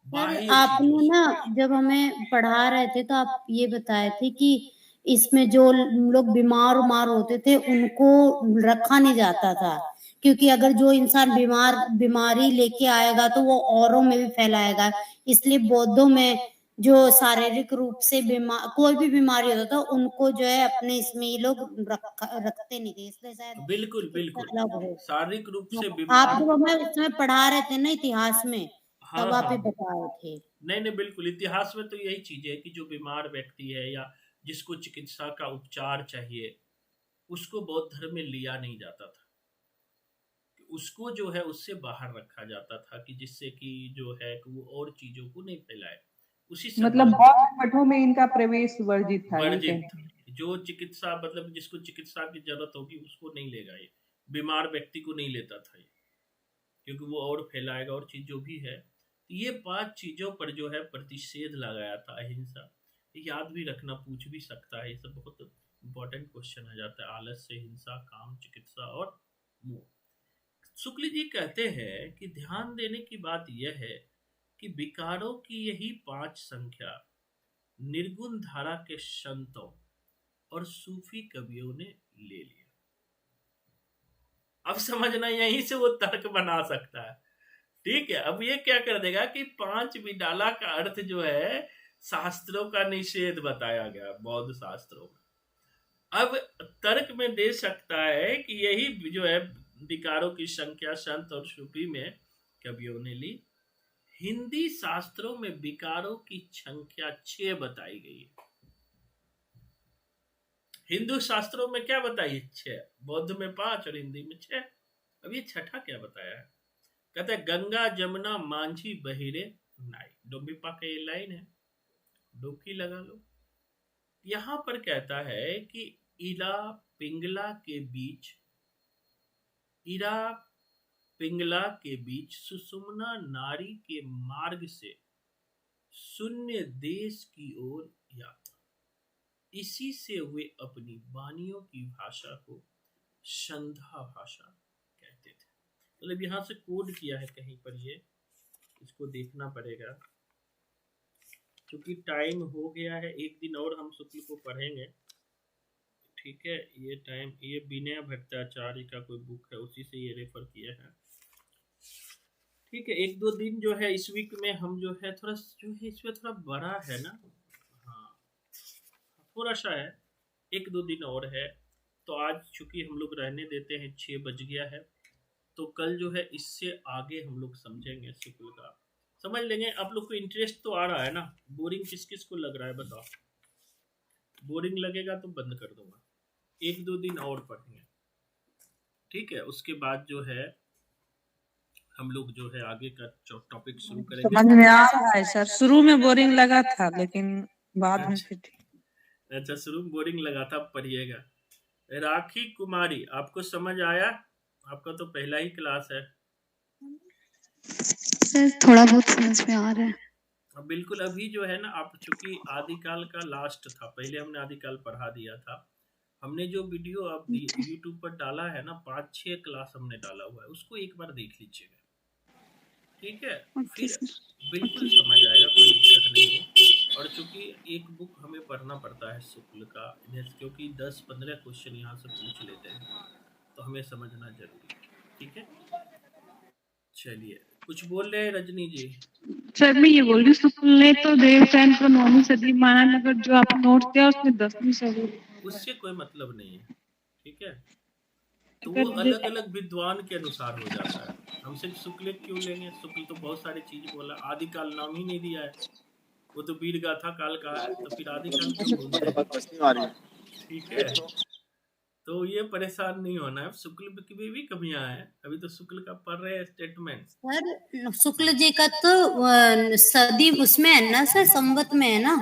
आपने ना जब हमें पढ़ा रहे थे तो आप ये बताए थे कि इसमें जो लोग बीमार होते थे उनको रखा नहीं जाता था, क्योंकि अगर जो इंसान बीमारी लेके आएगा तो वो औरों में भी फैलाएगा। इसलिए बौद्धों में जो शारीरिक रूप से कोई भी बीमारी होता था उनको जो है अपने इसमें ये लोग रखते नहीं थे, इसलिए शायद बिल्कुल अलग हो। शारीरिक रूप से आप बीमार, जब हमें उसमें पढ़ा रहे थे ना इतिहास में, हाँ, तब आप हाँ, ही बताए थे। नहीं बिल्कुल, इतिहास में तो यही चीज है कि जो बीमार व्यक्ति है या जिसको चिकित्सा का उपचार चाहिए उसको बौद्ध धर्म में लिया नहीं जाता था, उसको जो है उससे बाहर रखा जाता था कि जिससे कि जो है कि वो और चीजों को नहीं फैलाए। उसी से मतलब बौद्ध मठों में इनका प्रवेश वर्जित था, जो चिकित्सा मतलब जिसको चिकित्सा की जरूरत होगी उसको नहीं लेगा, ये बीमार व्यक्ति को नहीं लेता था ये, क्योंकि वो और फैलाएगा और चीज जो भी है। तो ये 5 चीजों पर जो है प्रतिषेध लगाया था, अहिंसा। याद भी रखना, पूछ भी सकता है, ये सब बहुत इंपॉर्टेंट क्वेश्चन आ जाता है। आलस से, हिंसा, काम, चिकित्सा और मोह। शुक्ल जी कहते हैं कि ध्यान देने की बात यह है कि विकारों की यही 5 संख्या निर्गुण धारा के संतों और सूफी कवियों ने ले लिया। अब समझना, यहीं से वो तर्क बना सकता है, ठीक है। अब ये क्या कर देगा कि 5 विडाला का अर्थ जो है शास्त्रों का निषेध बताया गया बौद्ध शास्त्रों में। अब तर्क में दे सकता है कि यही जो है विकारों की संख्या संत और सूफी में कवियों ने ली। हिंदी शास्त्रों में विकारों की संख्या 6 बताई गई है। हिंदू शास्त्रों में क्या बताई है? 6, बौद्ध में 5 और हिंदी में 6। अब ये छठा क्या बताया है? कहते हैं गंगा जमुना मांझी बहिरे नाई। डोंबिपा का ये लाइन है, डुबकी लगा लो। यहां पर कहता है कि इरा पिंगला के बीच सुषुम्ना नारी के मार्ग से शून्य देश की ओर यात्रा। इसी से वे अपनी वाणियों की भाषा को संध्या भाषा कहते थे। मतलब यहां से कोड किया है कहीं पर, ये इसको देखना पड़ेगा क्योंकि टाइम हो गया है। एक दिन और हम शुक्ल को पढ़ेंगे, ठीक है। ये टाइम, ये विनय भट्टाचार्य का कोई बुक है, उसी से ये रेफर किया है, ठीक है। 1-2 दिन जो है इस वीक में हम जो है थोड़ा जो है इसमें थोड़ा बड़ा है ना, हाँ थोड़ा सा है, 1-2 दिन और है। तो आज चूंकि हम लोग रहने देते हैं, 6 बज गया है, तो कल जो है इससे आगे हम लोग समझेंगे, शुक्ल का समझ लेंगे। आप लोग को इंटरेस्ट तो आ रहा है ना? बोरिंग किस किस को लग रहा है बताओ? बोरिंग लगेगा तो बंद कर दूंगा, 1-2 दिन और पढ़ेंगे, ठीक है। उसके बाद जो है हम लोग जो है आगे का टॉपिक शुरू करेंगे। समझ में आ रहा है सर, शुरू में बोरिंग लगा था लेकिन बाद में फिर अच्छा, शुरू में बोरिंग लगा था, पढ़िएगा। राखी कुमारी, आपको समझ आया? आपका तो पहला ही क्लास है सर, थोड़ा बहुत समझ में आ रहा है। बिल्कुल। अभी जो है ना, आप चूंकि आदिकाल का लास्ट था, पहले हमने आदिकाल पढ़ा दिया था। हमने जो वीडियो आप यूट्यूब पर डाला है ना, 5-6 क्लास हमने डाला हुआ है, उसको एक बार देख लीजिएगा, ठीक है। फिर बिल्कुल समझ आएगा, कोई दिक्कत नहीं है। और चूंकि एक बुक हमें पढ़ना पड़ता है शुक्ल का, क्योंकि 10-15 क्वेश्चन यहाँ से पूछ लेते हैं, तो हमें समझना जरूरी है। ठीक है, चलिए, कुछ बोल रहे हैं रजनी जी? सर मैं ये बोल रही हूँ, शुक्ल ने तो देवसेन को 9वीं सदी माना, मगर जो आप नोट दिया उसमें 10वीं सदी। उससे कोई मतलब नहीं है, ठीक है, तो वो अलग अलग विद्वान के अनुसार हो जाता है। हम सिर्फ शुक्ल क्यों लेंगे? शुक्ल तो बहुत सारी चीज बोला, आदिकाल नाम ही नहीं दिया है, वो तो वीर गाथा काल का है, तो फिर आदिकाल क्यों बोलते हैं? ठीक है, तो ये परेशान नहीं होना है, शुक्ल की भी कमियां हैं, अभी तो शुक्ल का पढ़ रहे हैं स्टेटमेंट। सर शुक्ल जी का तो सदी उसमें है ना सर, संवत में है ना।